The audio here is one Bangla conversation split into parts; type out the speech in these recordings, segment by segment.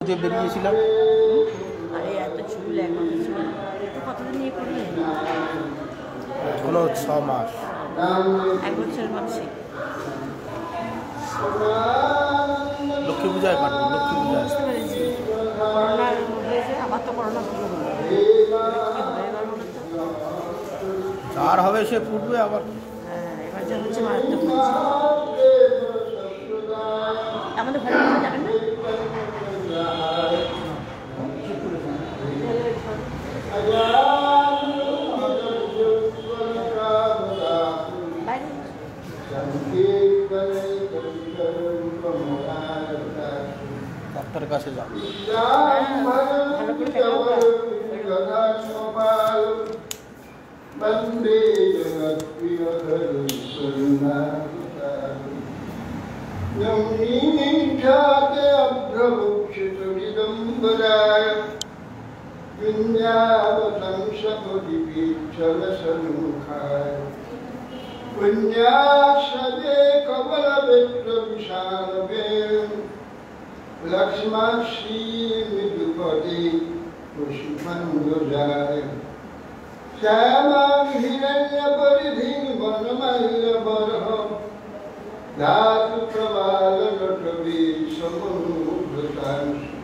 যে বেরিয়েছিলাম। আরে এত চুল এখন কতদিন নিয়ে করলে? এখনো 6 মাস। 1 বছর মানসিক। লক্ষ্মী পূজায় কাটবো, লক্ষ্মী পূজায়। বুঝতে পেরেছি। করোনার হয়েছে, আবার তো করোনা শুরু হলো। যার হবে সে ফুটবে আবার। হ্যাঁ, এবার যা হচ্ছে মারাত্মক হচ্ছে। আমাদের ঘরে যাবেন না? ডাক্তার কাছে যাবো। বন্দে জগৎপ্রিয় খ্যাতে অভ্রভুক্ষিতমিদম্বরায় বিন্যাবতংসপরিপীঠলসন্মুখায় পুণ্যাশ্রয়ে কমলবেত্রবিশালবে লক্ষ্মাশ্রী মৃদুপদে পুষ্পমঞ্জুজায় শ্যামাং হিরণ্যপরিধিং বনমাল্যবরহঃ ধাতু প্রবালনটবী সমুদ্ধতাংশু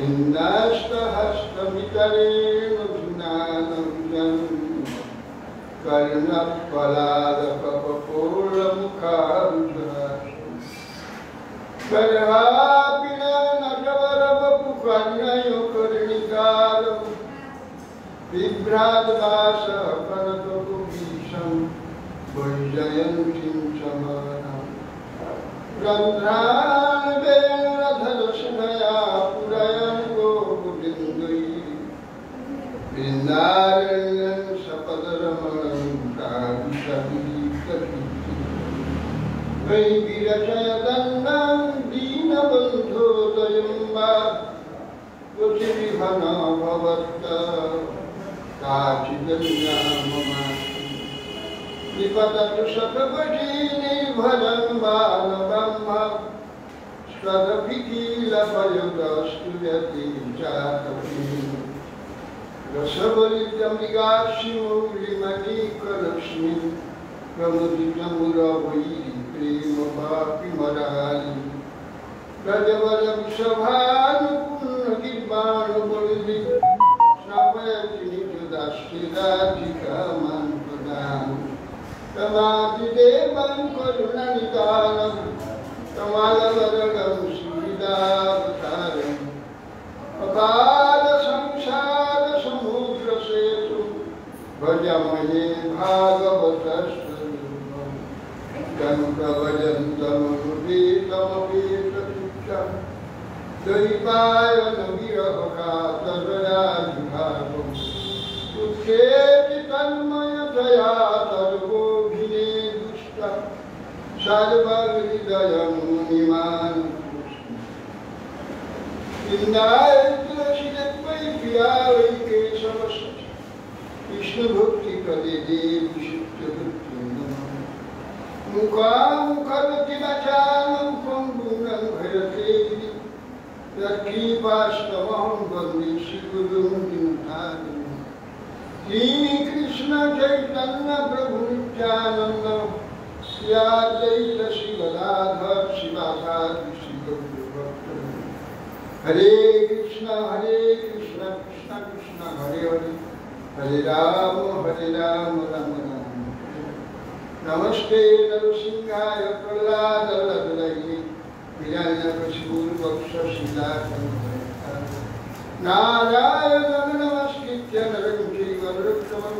ইন্দাস্তহস্তমিতরেণ ধুনানঞ্জনং কর্ণপলাদকপূর্ণমুখাবুধাসু গর্ভাপিননটবরবপুকর্ণয়োকর্ণিকারৌ বিভ্রাতবাসः করতকুভীষং বৈজয়ন্তীং সমরণम् রন্ধ্রাণবেণুরধরসুধয়া পুরয়न् গোকুলিন্দৈः বৃন্দারণ্যं সপদরমণं কাবিকবিকীর্তি वै विरचयदन्नं दीनबन्धोदयं वा पृथिविभन भवत्त काचिदन्या ममासि विपततु शतपटीनिर्भरं बालब्रह्म स्वदभिकीलपयुगस्तु यति चातपीम् रसबलितमृगाक्षिमौलिमणिकलक्ष्मी प्रमुदितमुरवैरि प्रेमपापिमरालि गजबलविषभानुपूर्णगिर्वाणबलिधि स्नापयति निजदास्यदाधिकामां प्रदानं तमादिदेवं करुणनिदानं तमालवरदं सुविदावतारम् अकाल संसार समुद्र सेतु भजमहे भागवतस्वरूपम् जं प्रभजन्तमनुपेतमपेततुच्छं द्वैपायन विरहकातरयाधिभावम् उत्थेति तन्मयतया सर्वोऽभिने दुष्टं सर्वहृदयं मुनिमान् इंदाय तुलसीदेवै प्रिया वै केशवस्य विष्णुभक्ति प्रदे देवी शुद्धभक्तिं मुखामुखरति वचानं पङ्गुनं भयते यत्कृपास्तमहं वन्दे श्रीगुरुं दिनधारिणं श्रीकृष्ण चैतन्य प्रभु नित्यानन्द श्री अद्वैत श्री गदाधर शिवासादि श्री गौरभक्तवृन्द हरे कृष्ण कृष्ण कृष्ण हरे हरे हरे राम राम राम नमस्ते नरसिंहाय प्रह्लादवल्लभाय हिरण्यकशिपुर्वक्षशिलाकं नारायणं नमस्कृत्य नरं चैव नरोत्तमं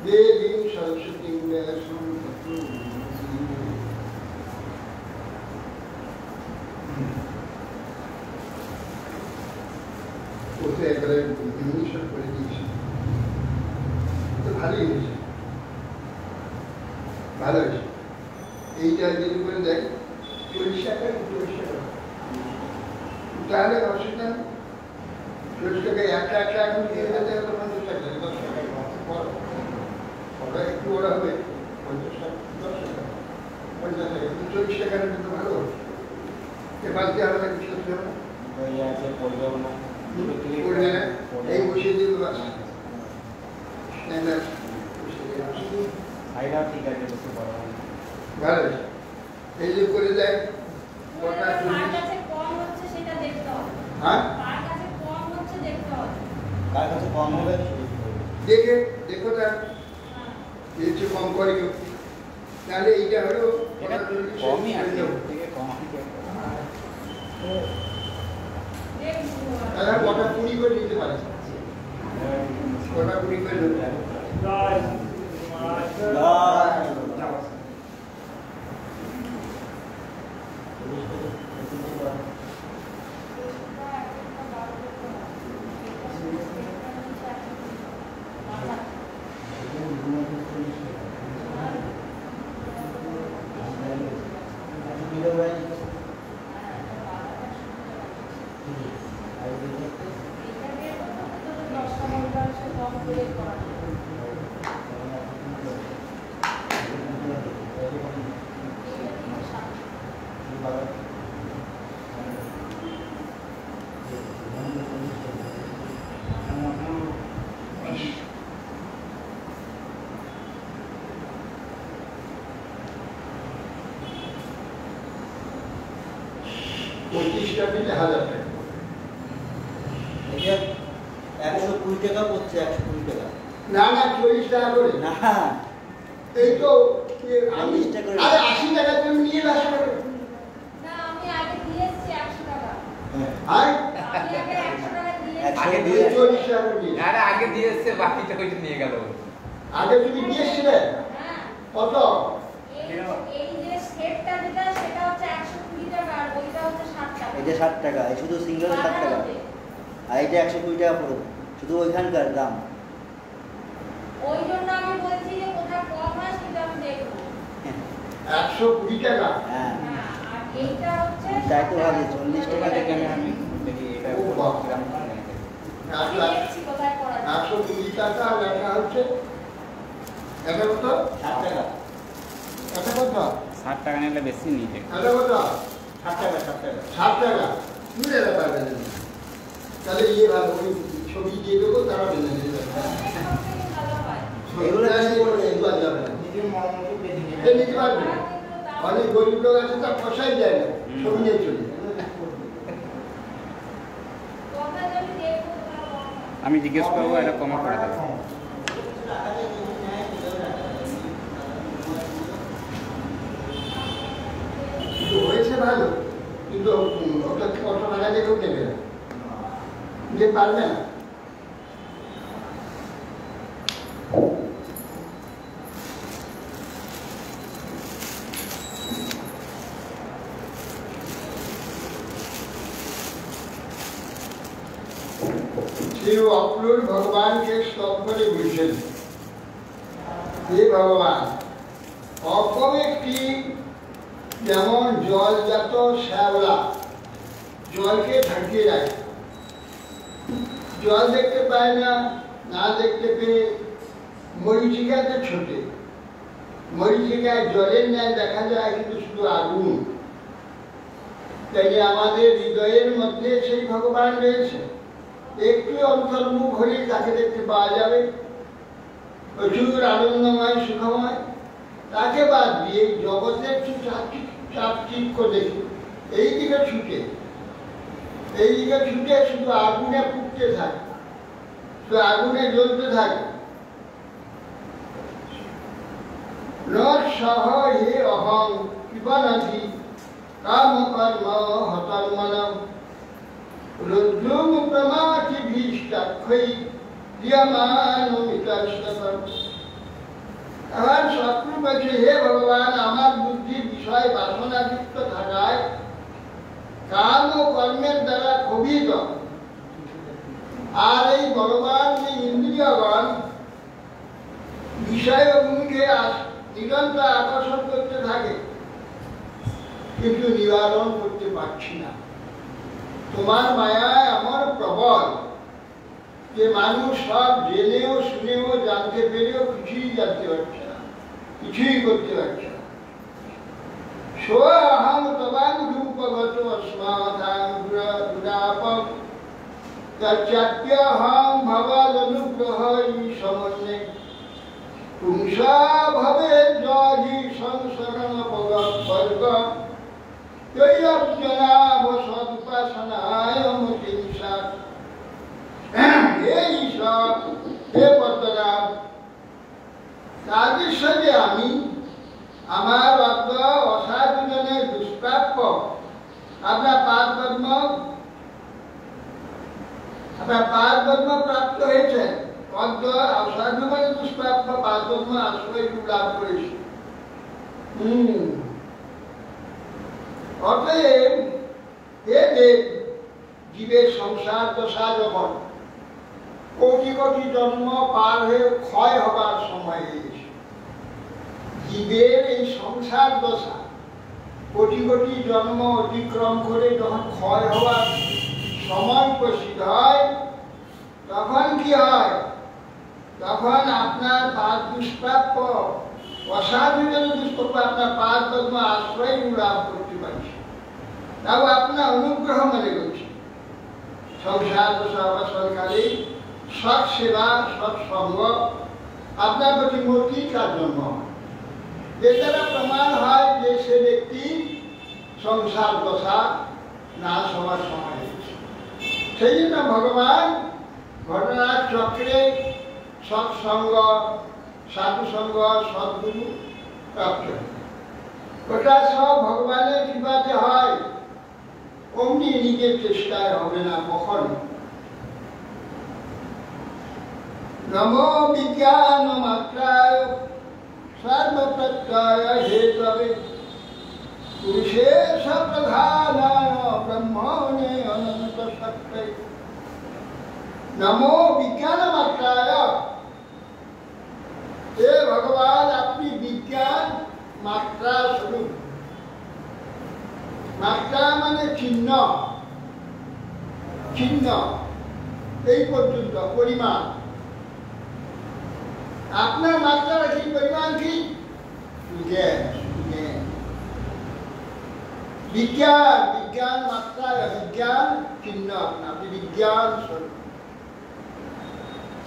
देवीं सरस्वतीं व्यासं ततो ওতে একবারে ইংলিশে করে দিয়েছি, তো ভালোই হয়েছে, ভালো হয়েছে। এইটা যদি করে দেখ 40 টাকা 40 টাকা তাহলে অসুবিধা নেই। 40 টাকায় একটা এখন দিয়ে যেতে হবে 50 টাকা 10 টাকা ওরা একটু ওরা হবে 50 টাকা 10 টাকা 50 টাকা 40 টাকার কিন্তু ভালো এবার দিয়ে আমরা কিছু করতে হবে করবে না, এই বসিয়ে দিবে বাস। ভালো এই যে করে দেয় কটা হ্যাঁ দেখে দেখো তার একটু কম করে কেউ, তাহলে এইটা হলো কমই আছে তারা কটা 20 করে নিতে পারে, কটা 20 করে নিতে পারে। পঁচিশটা মিলে 1000 টাকা। 120 টাকা পড়ছে, 120 টাকা না না 40 টাকা করে না, এই তো আমি 40 টাকা করে। আরে 80 টাকা তুমি নিয়ে আসো হ্যাঁ। আর আগে একশো দিয়ে 40 টাকা করে নিয়ে আরে আগে দিয়ে এসছে, বাকিটা ওইটা নিয়ে গেল। আগে তুমি নিয়ে এসছিলে কত? এটা 60 টাকা, এই শুধু সিঙ্গেল 60 টাকা, আর এটা 120 টাকা পড়বে শুধু ওইখানকার দাম। ওই জন্য আমি বলছি যে কোথাও কম হয় সেটা আমি দেখবো। 120 টাকা। হ্যাঁ, আর এইটা হচ্ছে তাই তো ভাবি 40 টাকা থেকে আমি দেখি এটা ও বাবা। কিরকম আমি দেখছি কোথায় করা যায়। 120 টাকা লেখা হচ্ছে এটা কত? 60 টাকা, এটা কত? 60 টাকা নিলে বেশি নিতে। এটা কত? 60 টাকা, 60 টাকা। 60 টাকা মিলে পারবে না, তাহলে ইয়ে ভালো ওই ছবি দিয়ে দেবো, তারা বেঁধে নেবে। ভালো হয়। এগুলো ছবিটা কি নিয়ে করবে? এগুলো যাবে না। এ নিতে পারবে না। অনেক গরিব লোক আছে তার পয়সাই দেয় না, ছবি নিয়ে চলে যায়। কথা যদি দেখবো তাহলে কম হয়। আমি জিজ্ঞেস করবো, এটা কমা করে দেবো। কিন্তু হয়েছে ভালো, কিন্তু ওটা কত টাকা দিয়ে কেউ নেবে না, নিতে পারবে না। श्री अक्रूर भगवान के स्तव করে বলছেন, হে ভগবান, অপর একটি যেমন জলজাত শ্যাওলা জলকে ঢাকিয়ে রাখে, জল দেখতে পায় না, না দেখতে পেয়ে মরীচিকাতে ছোটে, মরীচিকায় জলের ন্যায় দেখা যায় কিন্তু শুধু আগুন। তাই আমাদের হৃদয়ের মধ্যে সেই ভগবান রয়েছে, একটু অন্তর্মুখ হলেই তাকে দেখতে পাওয়া যাবে, প্রচুর আনন্দময় সুখময়। তাকে বাদ দিয়ে জগতের একটু চাকচিক্য দেখি, এই দিকে ছুটে শুধু আগুনে পুড়তে থাকে, শুধু আগুনে জ্বলতে থাকে। নঃসহ হে অহং পিবনতি কাম কর্ম হতন্মনম রুদ্রম প্রমাতি ভীষ্টাক্ষৈ ক্রিয়মাণমিতস্ততম। আমার শত্রু বলছে, হে ভগবান, আমার বুদ্ধি বিষয় বাসনাযুক্ত থাকায় কাম ও কর্মের দ্বারা ক্ষোভিত, আর এই ভগবান যে ইন্দ্রিয়গণ বিষয় অভিমুখে নিরন্তর আকর্ষণ করতে থাকে, কিন্তু নিবারণ করতে পারছি না। তোমার মায়া এমন প্রবল যে মানুষ সব জেনেও শুনেও জানতে পেরেও কিছুই জানতে পারছে না, কিছুই করতে পারছে না। সোহং তবাং রূপগত স্মাদাং দুরাপম তচ্চাপ্যহং ভবাদনুগ্রহ সমন্বয়ে পুংসা ভবে জহি সংসরণ বর্গ তৈরজনাবসদুপাসনায় মতিংসা। হে ঈশ্বর, হে পদ্মনাভ, তাদেশ্বরে আমি আমার অজ্ঞ অসাধুজনের দুষ্প্রাপ্য আপনার পাদ পদ্ম প্রাপ্ত হয়েছেন। অজ্ঞ অসাধু মানে দুষ্প্রাপ্য পাদ পদ্ম আশ্রয় লাভ করেছি। অতএব হে দেব, জীবের সংসার দশা যখন কোটি কোটি জন্ম পার হয়ে ক্ষয় হবার সময় এসেছে, জীবের এই সংসার দশা কোটি কোটি জন্ম অতিক্রম করে যখন ক্ষয় হওয়ার সময় উপস্থিত হয়, তখন কি হয়? তখন আপনার পাদ দুষ্প্রাপ্য অসাধুজন দুষ্প্রাপ্য আপনার পাদ পদ্ম আশ্রয় লাভ করতে পারছি। তাও আপনার অনুগ্রহ মনে করছি। সংসার দশা অবসরকালে সৎ সেবা সৎসঙ্গ আপনার প্রতি মৌখিকার জন্ম, যে দ্বারা প্রমাণ হয় যে সে ব্যক্তি সংসার দশা নাশ হওয়ার সময় এসেছে। সেই জন্য ভগবান ঘটনার চক্রে সৎসঙ্গ, সাধুসঙ্গ, সদ্গুরু প্রাপ্ত, ওটা সব ভগবানের কৃপাতে হয়, অমনি নিজের চেষ্টায় হবে না কখনো। নমো বিজ্ঞান মাত্রায় সর্বপ্রত্যয় হেতবে পুরুষেশ প্রধানায় ব্রহ্মণে অনন্ত সত্ত্বে। নমো বিজ্ঞান মাত্রায়, হে ভগবান, আপনি বিজ্ঞান মাত্রা স্বরূপ। মাত্রা মানে চিহ্ন, চিহ্ন এই পর্যন্ত পরিমাণ। আপনার মাত্রার কি পরিমাণ কি? জ্ঞান। বিজ্ঞান, বিজ্ঞান মাত্রা, বিজ্ঞান চিহ্ন, আপনি বিজ্ঞান স্বরূপ।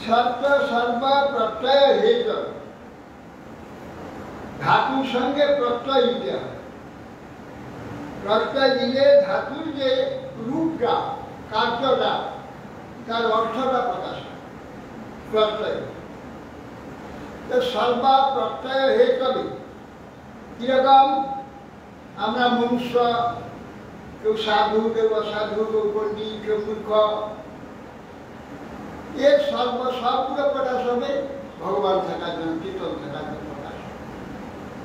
সত্য সর্ব প্রত্যয় হেত, ধাতুর সঙ্গে প্রত্যয় দিতে হয়। প্রত্যয় দিলে ধাতুর যে রূপটা, কার্যটা, তার অর্থটা প্রকাশ হয়। প্রত্যয় সর্বা প্রত্যয় হেতবে। কিরকম? আমরা মনুষ্য, কেউ সাধু, কেউ অসাধু, কেউ পণ্ডিত, কেউ মূর্খ, এর সবগুলো প্রকাশ হবে ভগবান থাকার জন্য, চিতন থাকার জন্য প্রকাশ।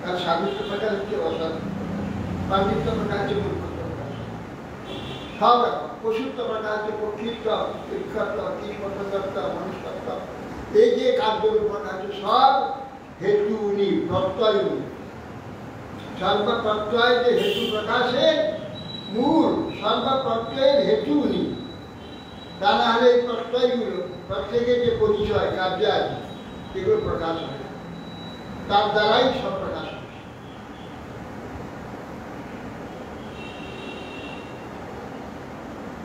তার সাধুত্ব প্রকাশ হচ্ছে অসাধু, পাণ্ডিত্য প্রকাশ হচ্ছে মূর্খত্ব প্রকাশ, সব পশুত্ব প্রকাশ হচ্ছে পক্ষিত্ব, শিক্ষত্ব, কীটপতঙ্গত্ব, মনুষ্যত্ব। এই যে কার্যগুলো প্রকাশ হচ্ছে সব হেতু উনি, প্রত্যয় উনি। সর্বপ্রত্যয় যে হেতু প্রকাশে মূল, সর্বপ্রত্যয়ের হেতু উনি। তা না হলে এই প্রত্যয়গুলো, প্রত্যেকের যে পরিচয়, কার্য আছে, এগুলো প্রকাশ হয়, তার দ্বারাই সব প্রকাশ হয়।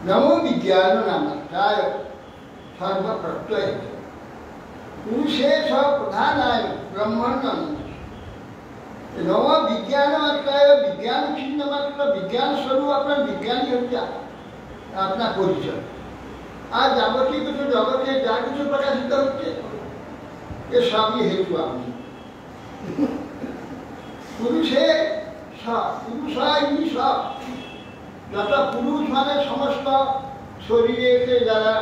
নমো বিজ্ঞান নামাত্রায় সর্বপ্রত্যয় পুরুষে সব প্রধানায় ব্রহ্মণ্য। নম বিজ্ঞান মাত্রায়, বিজ্ঞান চিহ্ন মাত্র, বিজ্ঞান স্বরূপ আপনার বিজ্ঞানী হচ্ছে আপনার পরিচয়। আর যাবতীয় কিছু জগতে যা কিছু প্রকাশিত হচ্ছে, এ সবই হেতু আপনি। পুরুষে সব, পুরুষ হয় সব। যত পুরুষ মানে সমস্ত শরীরে যারা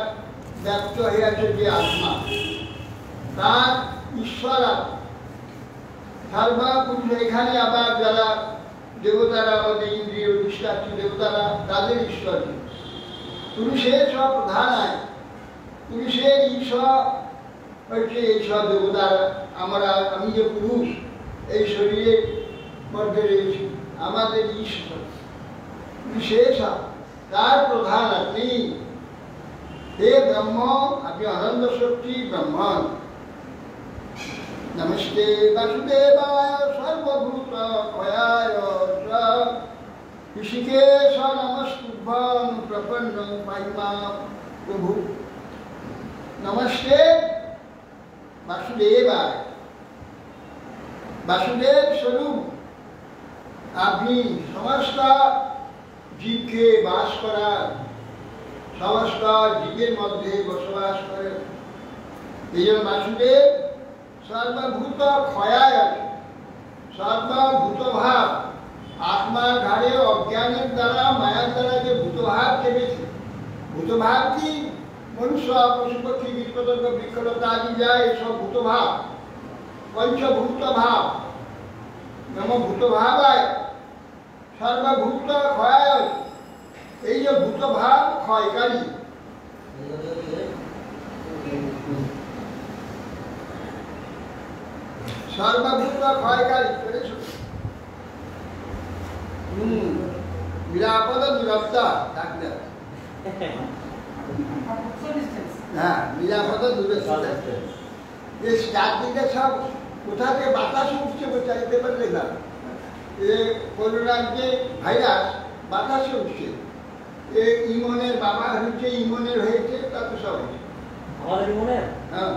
ব্যক্ত হয়ে আছে যে আত্মা, তার ঈশ্বর সর্বা পুরুষ। এখানে আবার যারা দেবতারা, আমাদের ইন্দ্রিয় অধিষ্ঠাত্রী দেবতারা, তাদের ঈশ্বর পুরুষের সব প্রধান হয়। পুরুষের ঈশ্বর হচ্ছে এইসব দেবতারা। আমি যে পুরুষ, এই শরীরের মধ্যে রয়েছি, আমাদের ঈশ্বর পুরুষের সব, তার প্রধান আপনি। হে ব্রহ্ম, আপনি আনন্দ শক্তি ব্রহ্মণ। নমস্তে বাসুদেবায় সর্বভূত ক্ষয়ায় ঋষিকেশ নমস্তুভ্যং প্রপন্নং পাহিমা প্রভু। নমস্তে বাসুদেবায়। বাসুদেব স্বরূপ আপনি সমস্ত জীবকে বাস করার, সমস্ত জীবের মধ্যে বসবাস করেন। এই জন্য বাসুদেব সর্বভূত ক্ষয়ায় আছে, সর্বভূত ভাব। আত্মার ঘাড়ে অজ্ঞানের দ্বারা, মায়ার দ্বারা যে ভূতভাব চেপেছে, ভূতভাব কি মনুষ্য, পশু পক্ষী, কীটপতঙ্গ, বৃক্ষলতা আদি যায়, এসব ভূতভাব, পঞ্চভূত ভাব। নম ভূতভাবায় সর্বভূত ক্ষয়ায়। এই যে ভূতভাব ক্ষয়কারী, সর্বভূত ক্ষয়কারী করেছ। নিরাপদ নিরবতা ডাক্তার। হ্যাঁ, নিরাপদ দূরত্ব। যে চারদিকে সব কোথা থেকে বাতাস উঠছে চাইতে পারলে না। করোনার যে ভাইরাস বাতাসে উঠছে, ইমনের বাবা হচ্ছে, ইমনের হয়েছে, তা তো সব হয়েছে। হ্যাঁ,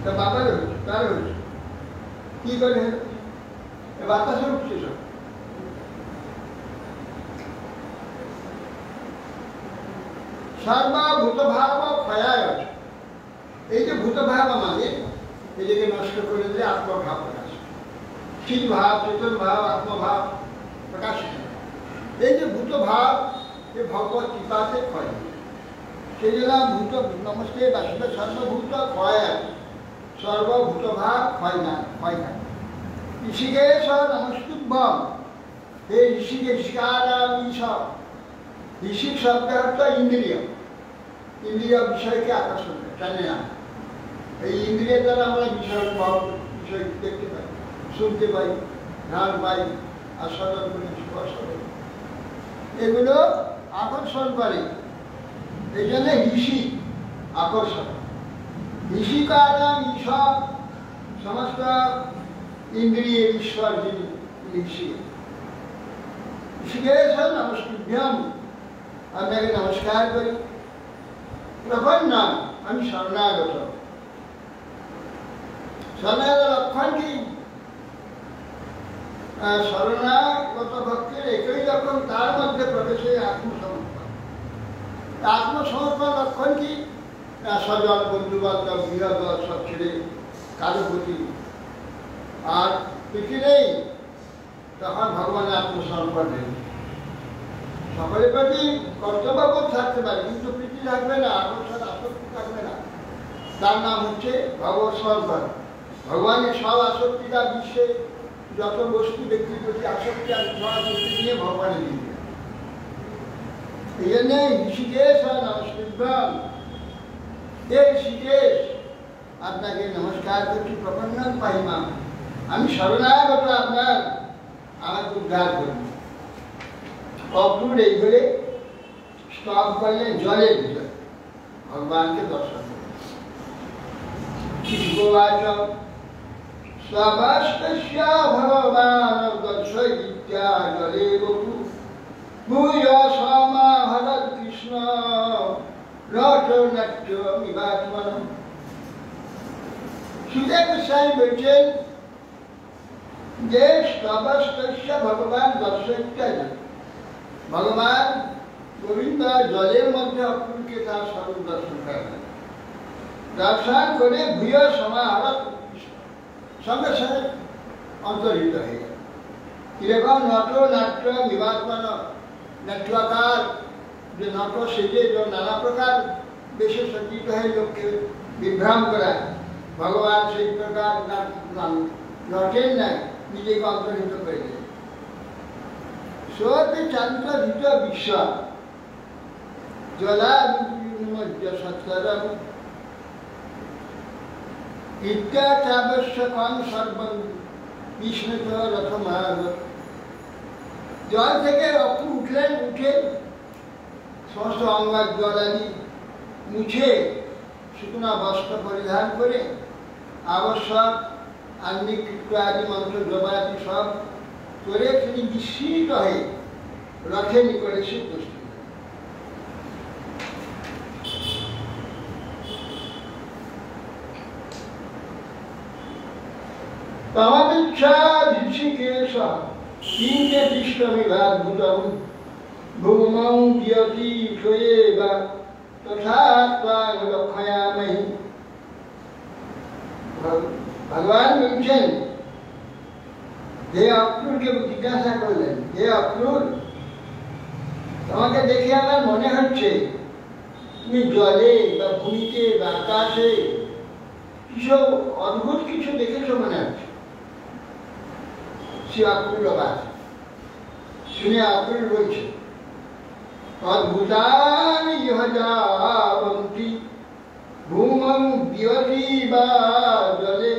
তা বাবার হয়েছে, তার হয়েছে, কি করে বাতাসে উঠছে সব। সর্বভূত ভাব ক্ষয়ায় আছে। এই যে ভূতভাব আমাদের এটাকে নষ্ট করে দিলে আত্মভাব প্রকাশ, ঠিক ভাব, চেতন ভাব, আত্মভাব প্রকাশ। এই যে ভূতভাব এ ভগবত কৃপাতে ক্ষয়, সেই জন্য ভূত নমস্তে বাসুদেব সর্বভূত ক্ষয় আছে, সর্বভূত ভাব ক্ষয় না, ক্ষয় না। ঋষিকেশ নমস্তুভ্যং। হে ঋষিকেশ, ঋষিক শব্দ অর্থ ইন্দ্রিয়। ইন্দ্রিয় বিষয়কে আকর্ষণ করে, টানে না। এই ইন্দ্রিয়ের দ্বারা আমরা বিষয় দেখতে পাই, শুনতে পাই, ঘ্রাণ পাই, আস্বাদন করি, স্পর্শ করি, এগুলো আকর্ষণ করে। এই জন্য ঋষি আকর্ষণ। ঋষিকারাম ঈশ্বর, সমস্ত ইন্দ্রিয়ের ঈশ্বর যিনি ঋষি। ঋষিকেশ নমস্তুভ্যং, আপনাকে নমস্কার করি। প্রপন্নং, আমি শরণাগত। শরণাগত লক্ষণ কি? শরণাগত ভক্তের একই লক্ষণ, তার মধ্যে প্রবেশ হয়ে আত্মসমর্পণ। আত্মসমর্পণ লক্ষণ কি? স্বজন, বন্ধু বান্ধব, গৃহদ সব ছেড়ে কারো প্রতি আর প্রীতি নেই, তখন ভগবানের আত্মসমর্পণ নেই। সকলের প্রতি কর্তব্যবোধ থাকতে পারে, কিন্তু প্রীতি থাকবে না, আকর্ষণ আসক্তি থাকবে না। তার নাম হচ্ছে ভগবত সমর্পণ। ভগবানের সব আসক্তিটা, বিশ্বে যত বস্তু ব্যক্তির প্রতি আসক্তি আছে, সব আসক্তি নিয়ে ভগবানের দিকে। এই জন্য ঋষিকেশ নমস্তুভ্যং। হে ঋষিকেশ, আপনাকে নমস্কার করছি। প্রপন্নং পাহিমা, আমি শরণাগত আপনার, আমাকে উদ্ধার করুন। অক্রুর এই করে স্তব করলেন জলের ভিতরে, ভগবানকে দর্শন করলেন। শিববাচ সবাস্তস্য ভগবান দর্শয়িত্যা জলে বপু ভূয় সমাহরৎ কৃষ্ণ রটনাট্য বিবাচমনম। সুদেব গোস্বামী বলছেন যে সবাস্তস্য ভগবান দর্শয়িত্যা, ভগবান গোবিন্দ জলের মধ্যে অক্রুরকে তার স্বরূপ দর্শন করেন। দর্শন করে ভূয় সমাহরৎ, সঙ্গে সঙ্গে অন্তর্হিত হয়ে গেল। কিরকম নট নাট্য বিবাদমান, নাট্যকার যে নট সেজে নানা প্রকার বেশে সজ্জিত হয়ে লোককে বিভ্রাম করায়, ভগবান সেই প্রকার নটের নাই, নিজেকে অন্তর্হিত করে দেয়। সোতে চান্দ্রিত বিশ্ব জলামধ্য সত্তরম ইত্যাবশ্যকম সর্বং বিষ্ণুত রথমাগ। জল থেকে অক্রু উঠলেন, উঠে সমস্ত অঙ্গার জলাদি মুছে শুকনা বস্ত্র পরিধান করে আবশ্যক আন্নিক আদি মন্ত্র জবাদি সব করে তিনি বিস্মিত হয়ে রথের নিকটে এসে উপস্থিত। तमपिच्छाधिषिकेशः किञ्च दृष्टमिवाद्भुतं भूमौ वियति स्वयेव तथा त्वां लक्षयामहि। भगवान বলছেন, হে অক্রুরকে জিজ্ঞাসা করলেন, হে অক্রুর, তোমাকে দেখে আমার মনে হচ্ছে তুমি জলে বা ভূমিতে বা আকাশে কিছু অদ্ভুত কিছু দেখেছো মনে হচ্ছে। সে অক্রুর অবাক শুনে অক্রুর বলছে, অদ্ভুতানি ইহ যাবন্তি ভূমং বিয়তি বা জলে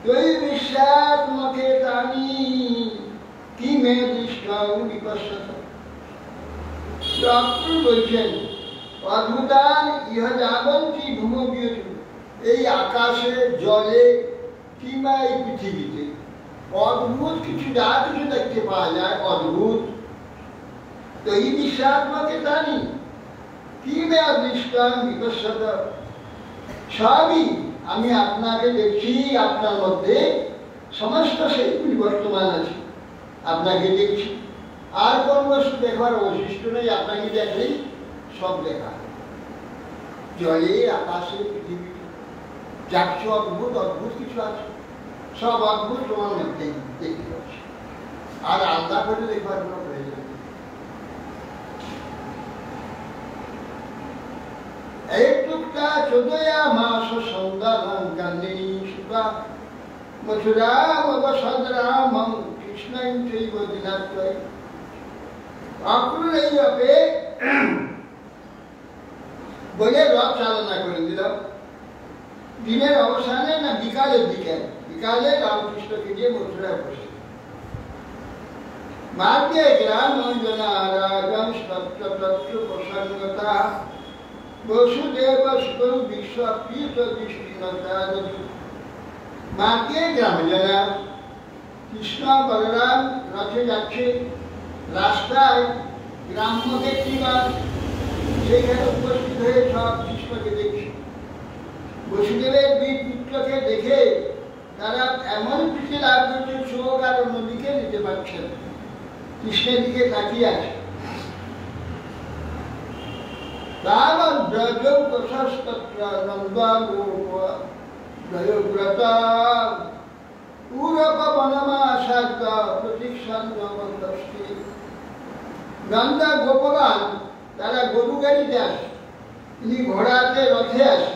ত্বয়ি বিশ্বাত্মকে তানি কি মে দৃষ্টং বিপশ্যত। অক্রুর বলছেন, অদ্ভুতান ইহ যাবন্তি ভূমং বিয়তি, এই আকাশে জলে কিংবা এই পৃথিবীতে অদ্ভুত কিছু যা কিছু দেখতে পাওয়া যায় অদ্ভুত, তো এই বিশ্বাত্মাকে জানি কি মে অদৃষ্টান বিকশত, সবই আমি আপনাকে দেখছি, আপনার মধ্যে সমস্ত সেইগুলি বর্তমান আছে, আপনাকে দেখছি, আর কোন বস্তু দেখবার অবশিষ্ট নেই, আপনাকে দেখলেই সব দেখা, জলে আকাশে পৃথিবীতে যা কিছু অদ্ভুত অদ্ভুত কিছু আছে সব অদ্ভুত তোমার মধ্যে দেখতে পাচ্ছি, আর আলাদা করে দেখবার কোনো প্রয়োজন নেই। একটুকটা চোদয়া মাস সৌন্দর্যং কান্দিনী সুতা মথুরাম অবসদরামং কৃষ্ণং চৈব দিনাত্ময়। অক্রুর এই রূপে বলে রথ চালনা করে দিল। দিনের অবসানে না বিকালের দিকে, বিকালে রামকৃষ্ণকে গিয়ে মথুরায় উপস্থিত। মার্গে গ্রাম জনারাজং তত্র তত্র প্রসন্নতা বসুদেব সুতং বিশ্বপ্রীত দৃষ্টিনতা। মার্গে গ্রাম জনা, কৃষ্ণ বলরাম রথে যাচ্ছে, রাস্তায় গ্রাম্য ব্যক্তিরা সেইখানে উপস্থিত হয়ে সব কৃষ্ণকে দেখছে। বসুদেবের দুই পুত্রকে দেখে তারা এমন প্রীতি লাভ করছে, চোখ আর অন্যদিকে নিতে পারছেন, কৃষ্ণের দিকে তাকিয়ে আছে। নন্দা গোপবান তারা গরু গাড়িতে আসে, তিনি ঘোড়াতে রথে আসে,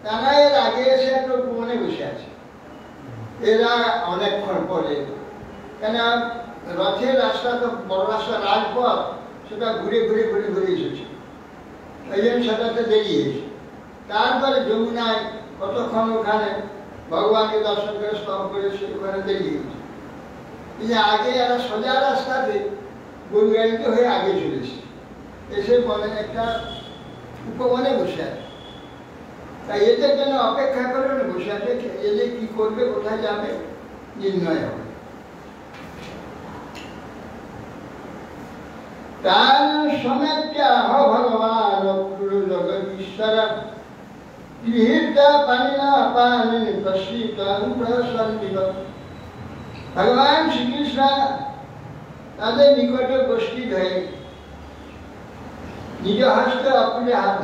তারা এর আগে এসে একটা উপবনে বসে আছে। এরা অনেকক্ষণ পরে, কেন রথের রাস্তা তো বড় রাস্তা, রাজপথ, সেটা ঘুরে ঘুরে ঘুরে ঘুরে এসেছে, এই জন্য সেটাতে বেরিয়েছে। তারপরে যমুনায় কতক্ষণ ওখানে ভগবানকে দর্শন করে স্তব করেছে, ওখানে বেরিয়েছে। আগে এরা সোজা রাস্তাতে গরু গাড়িতে হয়ে আগে চলেছে, এসে বনে একটা উপবনে বসে আছে। তাই এদের জন্য অপেক্ষা করে বসে আছে, এদের কি করবে, কোথায় যাবে নির্ণয় হবে। তার সমেত্যাহ ভগবান অক্রুর জগদীশ্বর গৃহীতা পানিনা পানি প্রসীতং প্রসন্নিব। ভগবান শ্রীকৃষ্ণ তাদের নিকটে উপস্থিত হয়ে নিজ হস্তে অক্রুরের হাত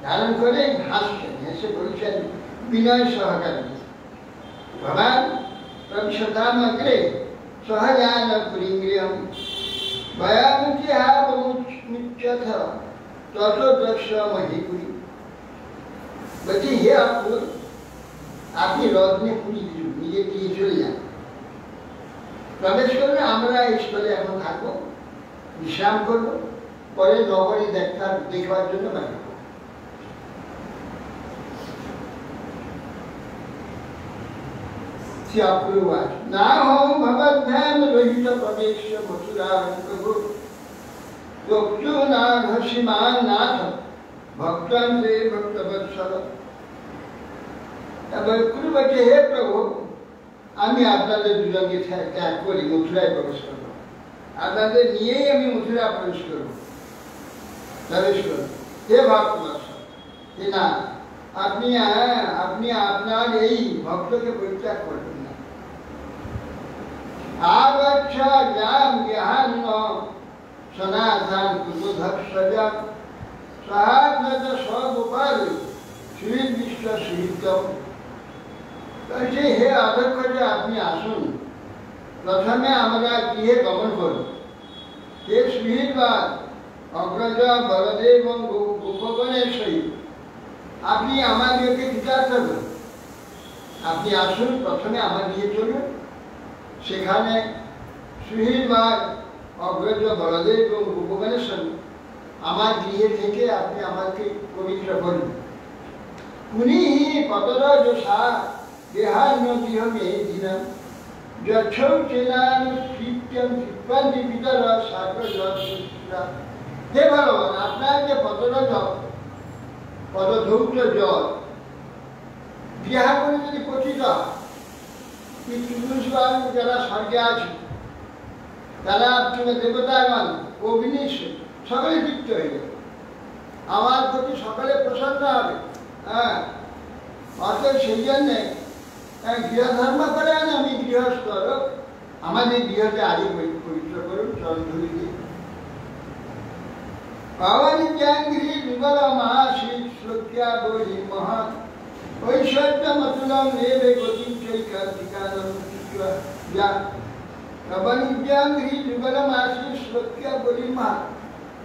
ধারণ করে হাসছেন, হেসে বলছেন বিনয় সহকারে, ভগবান প্রবিশতামগ্রে সহজান পুরীঙ্গিয়ম ভয়ামুখী হাবমুচ্যথ তত দর্শ মহিপুরী। বলছি, হে অক্রুর, আপনি রথ নিয়ে পুরী নিজে দিয়ে চলে যান, প্রবেশ করলে আমরা এই স্থলে এখন থাকবো, বিশ্রাম করবো, পরে নগরী দেখবার জন্য বাইরে। না হোম ভগধ্যান রহিত প্রদেশ মথুরা প্রভু দক্ষু না ঘসীমান নাথ ভক্তান রে ভক্তবৎসল। অক্রুর বলছে, হে প্রভু, আমি আপনাদের দুজনকে ত্যাগ করি, মথুরায় প্রবেশ করব। আপনাদের নিয়েই আমি মথুরা প্রবেশ করব। হে ভক্তবৎস, হে না, আপনি আপনার এই ভক্তকে পরিত্যাগ করবেন না। আগচ্ছা যাম জ্ঞান সনাতন কুলধর্ষজা সহাত্মজ সগোপাল শ্রী বিশ্ব সুহিতম। বলছে, হে অধ্যক্ষ, আপনি আসুন, প্রথমে আমরা গৃহে গমন করব। হে সুহৃদবাদ অগ্রজ বলদেব এবং গোপগণের সহিত আপনি আমার গৃহকে কৃতার্থ করুন। আপনি আসুন, প্রথমে আমার গৃহে চলুন, সেখানে সুহৃদবাদ অগ্রজ বলদেব এবং গোপগণের সহিত আমার গৃহে থেকে আপনি আমাকে পবিত্র করুন। পুনিহি পতরজ সা দেহান্য গৃহমে দিনম যছৌ চেনান কৃত্যম কৃপান্তি পিতর সাগর জল। হে ভগবান, আপনার যে পতরজ পদধৌত জল বিহার করে যদি পতিত পিতৃপুরুষগণ যারা স্বর্গে আছে, তারা দেবতাগণ অগ্নিশ সকলে তৃপ্ত হয়ে যাবে, আমার প্রতি সকলে প্রসন্ন হবে। হ্যাঁ, অতএব সেই জন্যে গৃহধর্ম করেন, আমি গৃহস্থ, আমাদের গৃহতে আগে পবিত্র করুন চরণ ধুলি দিয়ে। পাবনিজ্ঞাঙ্গি বিবল মহাশীত শ্লোক্যা বলি মহান ঐশ্বর্যমতুলম নেবে গতিম চৈকান্তিকানম যা। পাবনিজ্ঞাঙ্গি বিবল মহাশীত শ্লোক্যা বলি মহান।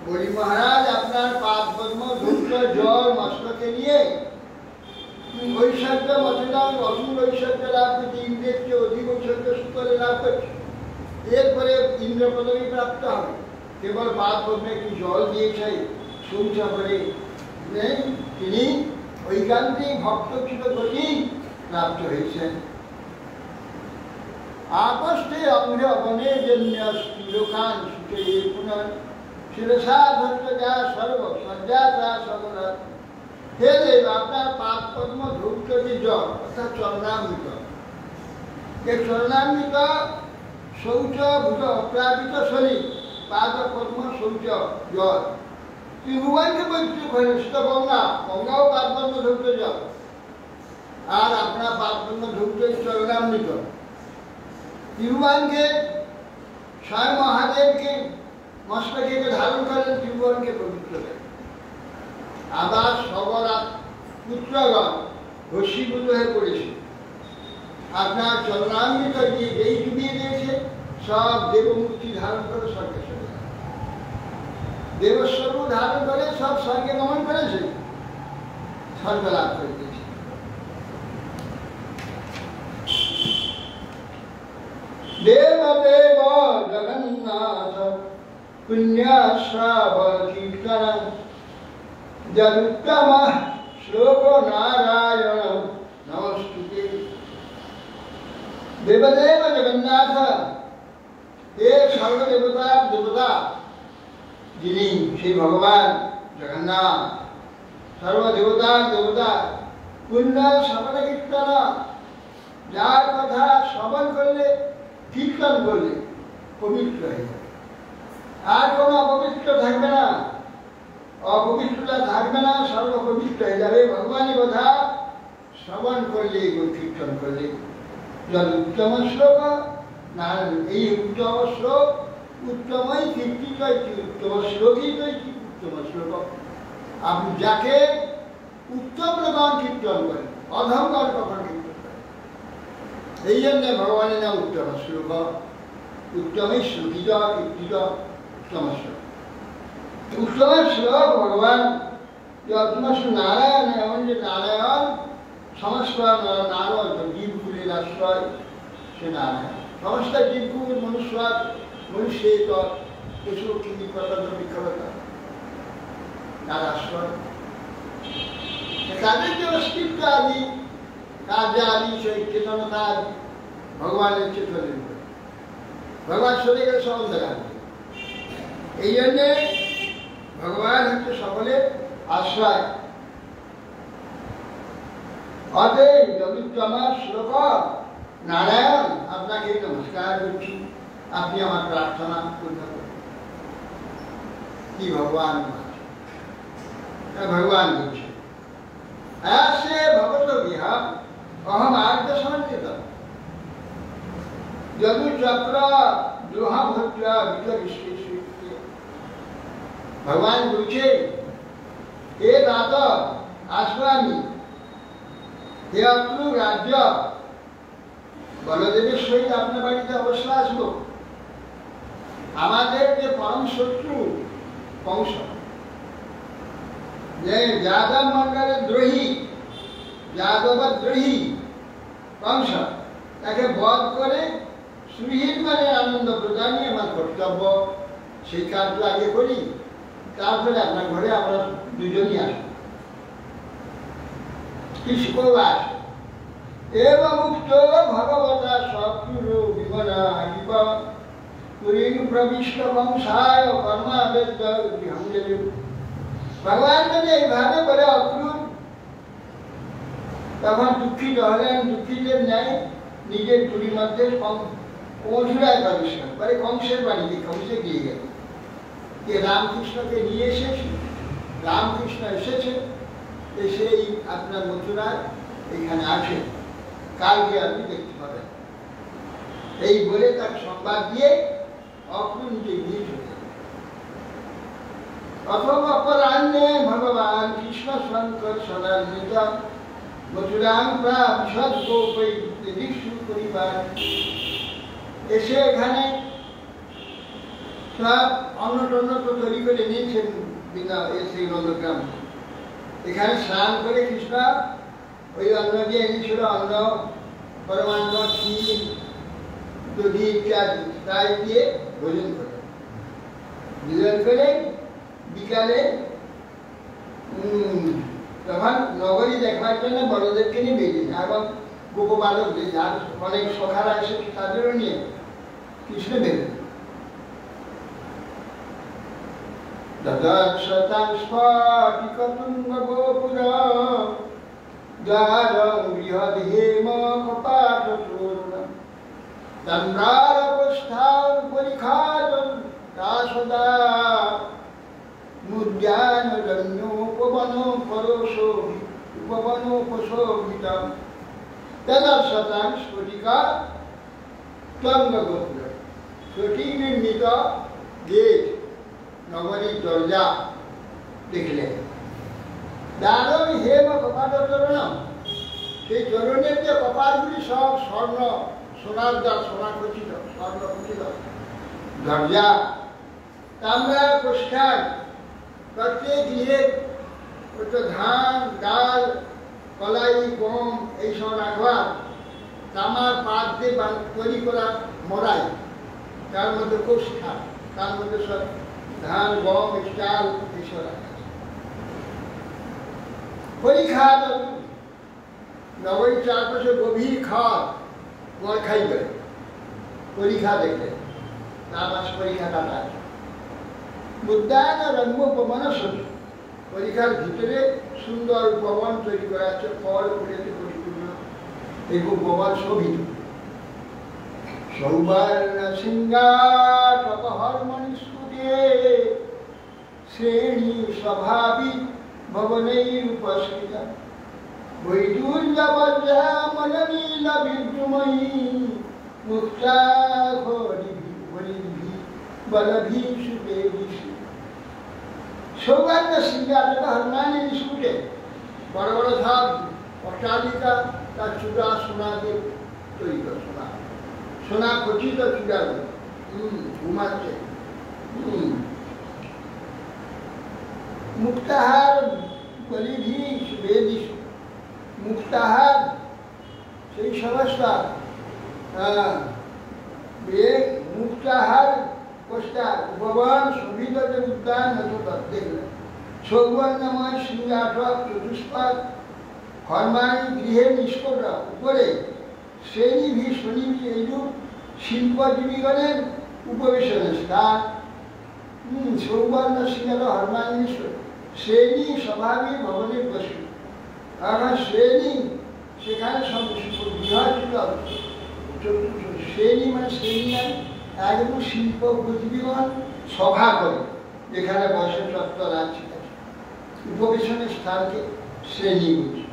বলি মহারাজ, আপনার পাদ পদ্ম ধূম্র জল মস্তকে নিয়ে ঐশ্বর্য মতুলম অসুর ঐশ্বর্য লাভ করছে, ইন্দ্রের চেয়ে অধিক ঐশ্বর্য সুতলে লাভ করছে। এরপরে ইন্দ্র পদবী প্রাপ্ত হবে। কেবল পাদ পদ্মে একটু জল দিয়েছে শৌচ করে তিনি ঐকান্তিক ভক্তকৃত গতি প্রাপ্ত হয়েছেন। আপস্থে অঙ্গে অবনে জন্য লোকান সুচয়ে পুনঃ শিরসা ধত্ত যা সর্ব সজ্জাতা সকল। হে দেব, আপনার পাদ পদ্ম ধূপ্ত যে জল অর্থাৎ চরণামৃত, এই চরণামৃত শৌচভূত অপ্লাবিত শরীর পাদ পদ্ম শৌচ জল ত্রিভুবনকে পবিত্র করে। সেটা গঙ্গা, গঙ্গাও পাদ পদ্ম ধূপ্ত জল, আর আপনার পাদ পদ্ম ধূপ্ত চরণামৃত ত্রিভুবনকে, স্বয়ং মহাদেবকে মস্তকে ধারণ করেন, ত্রিভুবনকে পবিত্র করেন। আবার সকল পুত্রগণ ভস্মীভূত হয়ে পড়েছে। আপনার চরণামৃত দিয়ে যেই ডুবিয়ে দিয়েছে, সব দেবমূর্তি ধারণ করে স্বর্গে চলে যায়। দেবস্বরূপ ধারণ করে সব স্বর্গে গমন করেছে, স্বর্গ লাভ করে দিয়েছে। দেব দেব জগন্নাথ পুণ্যশ্রাব কীর্তন যদুত্তম শ্লোক নারায়ণ নমস্তুতে। দেবদেব জগন্নাথ, হে সর্বদেবতার দেবতা যিনি সেই ভগবান জগন্নাথ, সর্বদেবতার দেবতা, পুণ্য শ্রবণ কীর্তন, যার কথা শ্রবণ করলে কীর্তন করলে পবিত্র হয়ে যাবে, আর কোনো অপবিত্র থাকবে না, অপবিত্রতা থাকবে না, সর্বপবিত্র হয়ে যাবে। ভগবানের কথা শ্রবণ করলে কীর্তন করলে যদ উত্তম শ্লোক নারায়ণ, এই উত্তম শ্লোক উত্তমই কীর্তিত, উত্তম শ্লোকই উত্তম শ্লোক। আপনি যাকে উত্তম লোকগণ কীর্তন করেন, অধমগণ কখন কীর্তন করেন। এই জন্যে ভগবানের নাম উত্তম শ্লোক, উত্তমই শ্লোকিত কীর্তিত উত্তম শ্লোক। উত্তম শ্লোক ভগবান নারায়ণ, এমন যে নারায়ণ সমস্ত নারদ জীবকুলের আশ্রয়, সে নারায়ণ সমস্ত জীবকুল মনুষ্য মনুষ্যের পশু কৃমি পতঙ্গ বৃক্ষলতা তার আশ্রয়। তাদের যে অস্তিত্ব আদি কার্য আদি সেই চেতনতা আদি ভগবানের চেতনের উপরে, ভগবান সরে গেলে সব অন্ধকার। এই জন্যে ভগবান হচ্ছে সকলের আশ্রয়। অতএব যদুত্তম শ্লোক নারায়ণ আপনাকে নমস্কার করছি, আপনি আমার প্রার্থনা পূর্ণ করুন। কি ভগবান ভগবান বলছে আসে ভগত বিহার অহম আর্য সমন্বিত যদু চক্র দ্রোহা ভদ্রা বিজয় বিশ্বেশ্বর। ভগবান বলছে হে দাদা আসবো আমি, হে অক্রু রাজ্য বলদেবের সহিত আপনার বাড়িতে অবশ্য আসবো। আমাদের যে পরম শত্রু কংস, যে যাদব মন্ডলের দ্রোহী, যাদবের দ্রোহী কংস, তাকে বধ করে সুহৃদ মানে আনন্দ প্রদানই আমার কর্তব্য। সেই কাজটা আগে করি, তারপরে আপনার ঘরে আমরা দুজনই আসবো, কৃষ্ণও আসবো। এবং উক্ত ভগবতা শত্রু বিমনা হিব পুরীন প্রবিষ্ট বংশায় কর্মাবেদ গৃহঞ্জলি। ভগবান যদি এইভাবে বলে অক্রুর, তখন দুঃখিত হলেন। দুঃখিতের ন্যায় নিজের পুরীর মধ্যে মথুরায় প্রবেশ করেন, মানে কংসের বাড়িতে কংসে গিয়ে গেল। যে রামকৃষ্ণকে নিয়ে এসেছি, রামকৃষ্ণ এসেছে, এসেই আপনার মথুরায় এখানে আসে, কালকে আপনি দেখতে পাবেন। এই বলে তার সংবাদ দিয়ে অক্রুর নিজে গিয়ে চলে গেল। অথবা অপরাহ্নে ভগবান কৃষ্ণ শঙ্কর সদান্বিত মথুরাং বিশদ গোপীষু পরিবার এসে এখানে সব অন্ন টন্ন তো তৈরি করে নিয়েছেন বিনা সেই নন্দগ্রাম। এখানে স্নান করে কৃষ্ণ ওই অন্ন দিয়ে এনেছিল, অন্ন পরমান্ন ক্ষীর দধি ইত্যাদি, তাই দিয়ে ভোজন করে। ভোজন করে বিকালে তখন নগরী দেখবার জন্য বড়দেরকে নিয়ে বেরিয়ে এবং গোপবালকদের যার অনেক সখারা এসে তাদেরও নিয়ে কৃষ্ণ বেরোলেন। দদর্শতাং স্ফটিকতুঙ্গ গোপুর দ্বারং বৃহৎ হেম কপাটপূর্ণ চন্দ্রারপষ্ঠাং পরিখাতং রাসদা মুদ্যানরণ্যোপবনোপশোভিতম তদর্শতাং স্ফটিকা তুঙ্গ গোপুর। স্ফটিক নির্মিত গেট, নগরীর দরজা দেখলেন। দারুণ হেম কপাট চরণ, সেই চরণের যে কপাটগুলি সব স্বর্ণ, সোনার দা, সোনা খচিত, স্বর্ণ খচিত দরজা। তাম্রা কোষ্ঠান, প্রত্যেক গৃহে ধান ডাল কলাই গম এইসব রাখবা, তামার পাত দিয়ে তৈরি করা মরাই, তার মধ্যে কোষ্ঠা, তার মধ্যে সব ধান গম চাল এইসব রাখা। পরীক্ষা নগরীর চারপাশে গভীর খাদ, মদ খাইবে, পরীক্ষা দেখলে তার পাশে পরীক্ষা কাটা। উদ্যান রঙ্গ উপবন ছবি, পরীক্ষার ভিতরে সুন্দর উপবন তৈরি করা আছে, ফল ফুলেতে পরিপূর্ণ এই উপবন শোভিত। সৌবর্ণ সিংহাটকহর্মণি স্ফুটে শ্রেণী স্বভাবিক ভবনৈরুপস্কৃত বৈদুর্য বজ্রামলনীল বিদ্রুময়ী মুক্তাঘরিভি বলভি সুদেবিষু। সৌবর্ণ সিংহাটকহর্মণি স্ফুটে, বড় বড় সব অট্টালিকা, তার চূড়া সোনা দিয়ে তৈরি করে, সোনা সোনা খচিত চূড়া ঘুমাচ্ছে। মুক্তাহার বলিভি সুবেদিষু, মুক্তাহার সেই সমস্ত মুক্তাহার কোষ্টা উপবন শোভিত যে উদ্যান হতো দেখলেন। সৌবর্ণময় সিংহাটক চতুষ্পাদ হরমানি গৃহের নিষ্কট উপরে শ্রেণীভি শনিভি এইরূপ শিল্পজীবীগণের উপবেশনের স্থান। সৌবর্ণ সিংহাল হরমানি শ্রেণী স্বভাবী ভবনের বসু, আমার শ্রেণী সেখানে বৃহৎ শ্রেণী মানে শ্রেণী নাই, একদম শিল্প বুদ্ধিমান সভা করে, যেখানে বসে চত্বর আছে, উপবেশনের স্থানকে শ্রেণী বুঝি।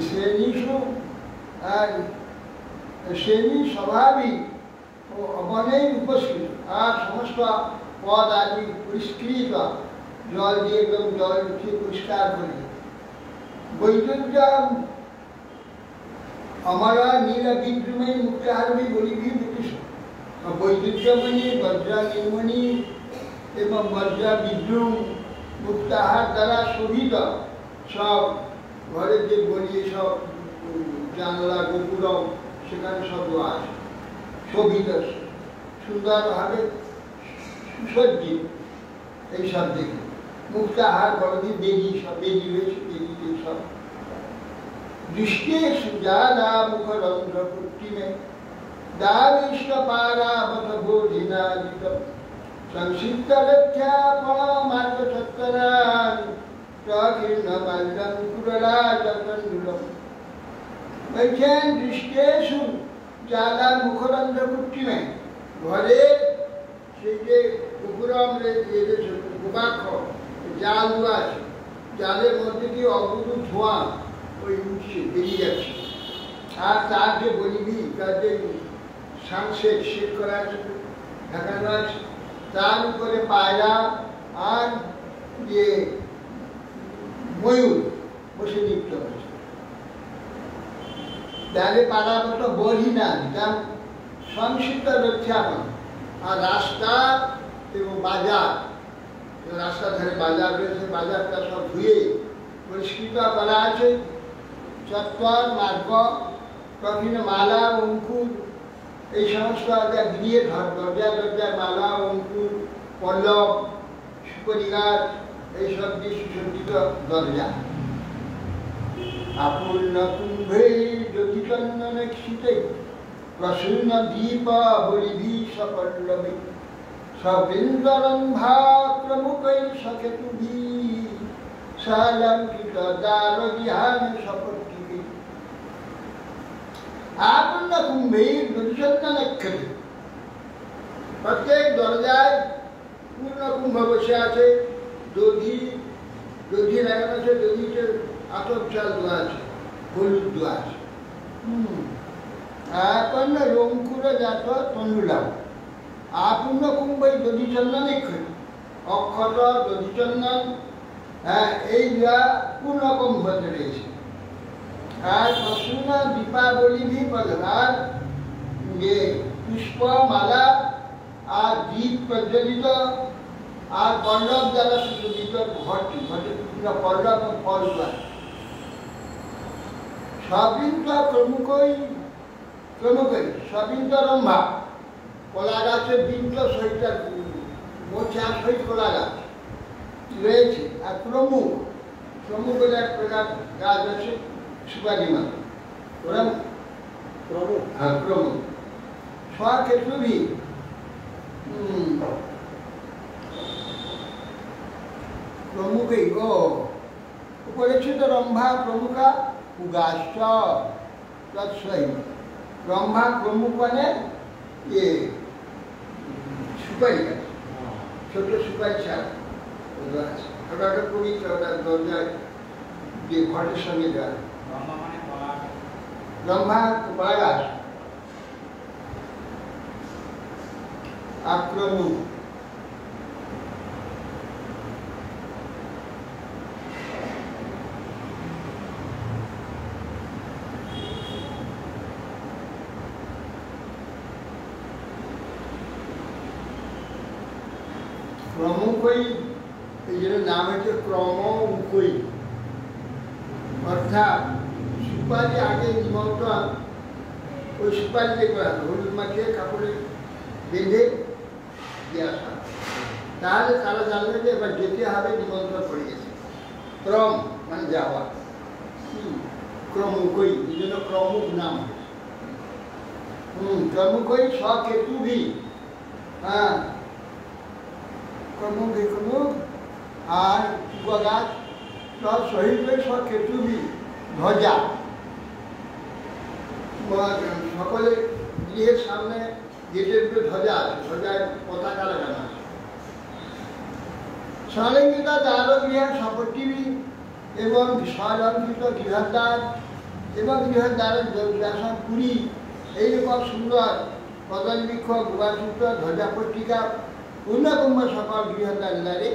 শ্রেণী আর শ্রেণী স্বাভাবিক ও অবনেই উপস্থিত, আর সমস্ত পদ আদি পরিষ্কৃত জল দিয়ে একদম জল উঠিয়ে পরিষ্কার করে। বৈদ্য আমরা নীল বিদ্রুমে মুক্তাহারী বলিবি ব্রিটিশ বৈদ্যমণি বজ্রা নীলমণি এবং বজ্রা বিদ্রুম মুক্তাহার দ্বারা শোভিত সব ঘরের যে বলি, সব জানলা গোপুরম, সেখানে সব আছে শোভিত, সুন্দরভাবে সুসজ্জিত। এইসব দেখে মুক্তাহার বড়দিন বেদি, সব বেদি রয়েছে, বেদিতে সব দৃষ্টি জালা মুখরন্ধ্র পুষ্টিমে দাবিষ্ট পারাবত বোধিনাদিত সংক্ষিপ্ত রক্ষাপমার্গ সত্তরান প্রকীর্ণ মাল্যম কুররাজতণ্ডুলম। বলছেন দৃষ্টেষু জালা মুখরন্ধ্র পুষ্টিমে, ঘরের সেই যে উপরম উপাক্ষ জাল আছে, জালের মধ্যে দিয়ে অবুধ ধোঁয়া ওই উঠছে, বেরিয়ে যাচ্ছে, আর তার যে বলিবি, তার যে সানসেট সেট করা আছে, ঢাকানো আছে, তার উপরে পায়রা আর যে ময়ূর বসে নৃত্য হচ্ছে। তাহলে পাড়ার মতো বলি না, যেমন সংক্ষিপ্ত রক্ষাপন। আর রাস্তা এবং বাজার, রাস্তার ধারে বাজার রয়েছে, বাজারটা সব ধুয়ে পরিষ্কৃত করা আছে। চত্বর মার্গ প্রকীর্ণ মালা অঙ্কুর, এই সমস্ত দিয়ে দরজা দরজার মালা অঙ্কুর পল্লব সুপারি গাছ এইসব দিয়ে সুসজ্জিত দরজা। আপূর্ণ কুম্ভে জ্যোতি চন্দন শীতে প্রসূর্ণ দ্বীপ বলিভি সপল্লবে সবৃন্দরম্ভা প্রমুখৈ সকেতুভি সালঙ্কিত দ্বার বিহান সপত্তিকে। আপূর্ণ কুম্ভে জ্যোতি চন্দন ক্ষেত্রে প্রত্যেক দরজায় পূর্ণ কুম্ভ বসে আছে, দধি দধি লাগানো আছে, দধিতে আতপ চাল দেওয়া আছে, হলুদ দেওয়া আছে। আপন্ন রঙ্কুর জাত তণ্ডুলাম। আপূর্ণ কুম্ভই দধিচন্দনে ক্ষতি, অক্ষত দধিচন্দন, এই যা পূর্ণ কুম্ভতে রয়েছে। আর প্রসূন দীপাবলি ভি আর যে পুষ্প মালা আর দ্বীপ প্রজ্বলিত আর পল্লব দ্বারা সুযোজিত ঘরটি, ঘটের বিভিন্ন পল্লব ও ফল সবৃন্দ প্রমুখই প্রমুখই সবৃন্দ রম্ভা, কলা গাছের বৃন্দ সহিত মোচা সহিত কলা গাছ রয়েছে। আর প্রমুখ, প্রমুখ বলে এক প্রকার গাছ আছে, সুপারি মাল, ওরা প্রমুখ। হ্যাঁ, প্রমুখ স্বক্ষেত্রভি প্রমুখই ও উপলক্ষিত রম্ভা প্রমুখা উগাশ্চ তৎসই। রম্ভা প্রমুখ মানে সুপারি গাছ, ছোট সুপারি ছাড় গাছ, ওটা একটা পবিত্র, ওটা দরজায় যে ঘটের সঙ্গে দেওয়া। রম্ভা কলা গাছ আক্রমণ। ক্রমকই, এই জন্য নাম হচ্ছে ক্রম উকই, অর্থাৎ সুপারি আগে নিমন্ত্রণ, ওই সুপারি দিয়ে করা হলুদ মাখিয়ে কাপড়ে বেঁধে দিয়ে আসা, তাহলে তারা জানবে যে এবার যেতে হবে, নিমন্ত্রণ পড়ে গেছে। ক্রম মানে যাওয়া, ক্রমুকই, এই জন্য ক্রমুক নাম। ক্রমুকই স্বকেতুভি, হ্যাঁ ক্রমুক ক্রমুক আর গাছ সব শহীদ হয়ে স্বকেতুভি ধ্বজা, সকলে গৃহের সামনে গেটের উপরে ধ্বজা আছে, ধ্বজায় পতাকা লাগানো আছে। স্বলিঙ্গিতা দ্বার গৃহের সপত্নী এবং স্বলঙ্কিত গৃহদ্বার এবং গৃহদ্বারের ব্যাসন পুরী এইরকম সুন্দর কদল বৃক্ষ, গুবাসূত্র, ধ্বজা পত্রিকা, পূর্ণকুম্ভ সকল গৃহদ্বার দ্বারে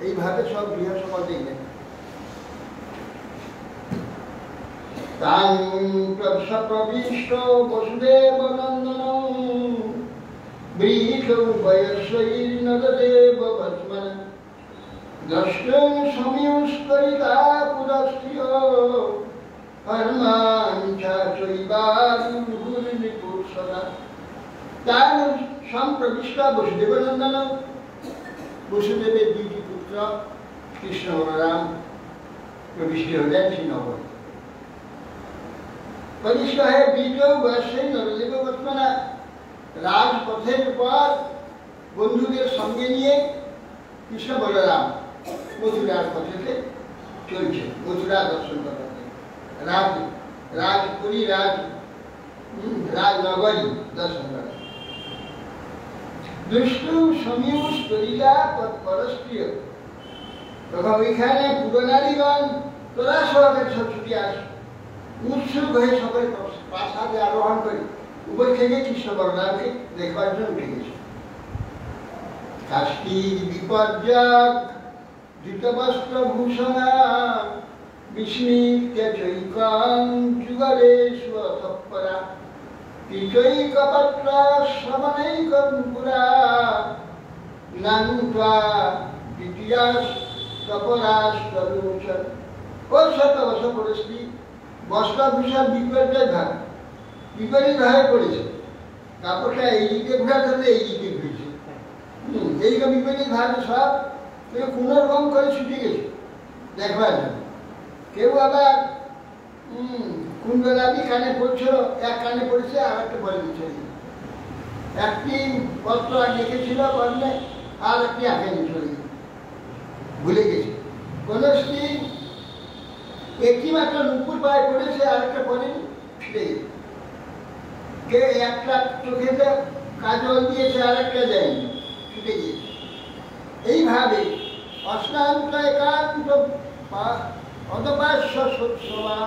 এইভাবে সব গৃহ সকল দেখলেন। তাং প্রবিষ্ট বসুদেব নন্দনং বৃষৌ বয়স্বৈর্নদেব বস্মন দ্রষ্টং সমীয়স্করিতা পুরস্ত্রিয় কর্মাঞ্চা চৈবারুর্নিপুর সদা। তার সম্প্রবিষ্ট বসুদেব নন্দন, বসুদেবের দুইটি পুত্র কৃষ্ণ বলরাম প্রবিষ্ট হলেন শ্রীনগর। কনিষ্ঠ হয়ে বিজয় বয়সে নরদেব বর্তমানা রাজপথের পর বন্ধুদের সঙ্গে নিয়ে কৃষ্ণ বলরাম মথুরার পথেতে চলছে, মথুরা দর্শন করতে। রাজপুরী রাজনগরী দর্শন করে। দুষ্টু সমীয় তরিলা পরস্প্রিয়, তখন ওইখানে পুরনারীগণ তোরা সবাই সব ছুটি আসে, উৎসুক হয়ে সকলে প্রাসাদে আরোহণ করে উপর থেকে কৃষ্ণ বলরামকে দেখবার জন্য উঠে গেছে। কাষ্টির বিপর্যক ধৃতবস্ত্র ভূষণা বিস্মিত চৈকাং যুগলে সুতঃপরা তীচৈকপত্র শ্রবণৈকপুরা নান্ত্বা দ্বিতীয়াস তপরাস্বরূচন। ওর শত বছর পড়েছি বস্ত্রভূষণ বিপরীত ভাবে পড়েছে। কাপড়টা এইদিকে ঘোরা থাকলে এইদিকে ঘুরেছে, এইরকম বিপরীত ভাবে সব কেউ কোনো রকম করে ছুটে গেছে দেখবার জন্য। কেউ আবার কুণ্ডলাদি কানে পড়ছিল, এক কানে পড়েছে আর একটা বলে দিচ্ছে। একটি পত্র লিখেছিল বললে আর একটি আঁকে চলে গেছে, ভুলে গেছে। কোন স্ত্রী একটি মাত্র নুপুর পায়ে পড়েছে আর একটা পড়েনি, ছুটে গেছে। কে একটা চোখেতে কাজল দিয়েছে আর একটা দেয়নি, ছুটে গিয়েছে। এইভাবে অস্নান্ত একান্ত অদপাস্য সৎসভা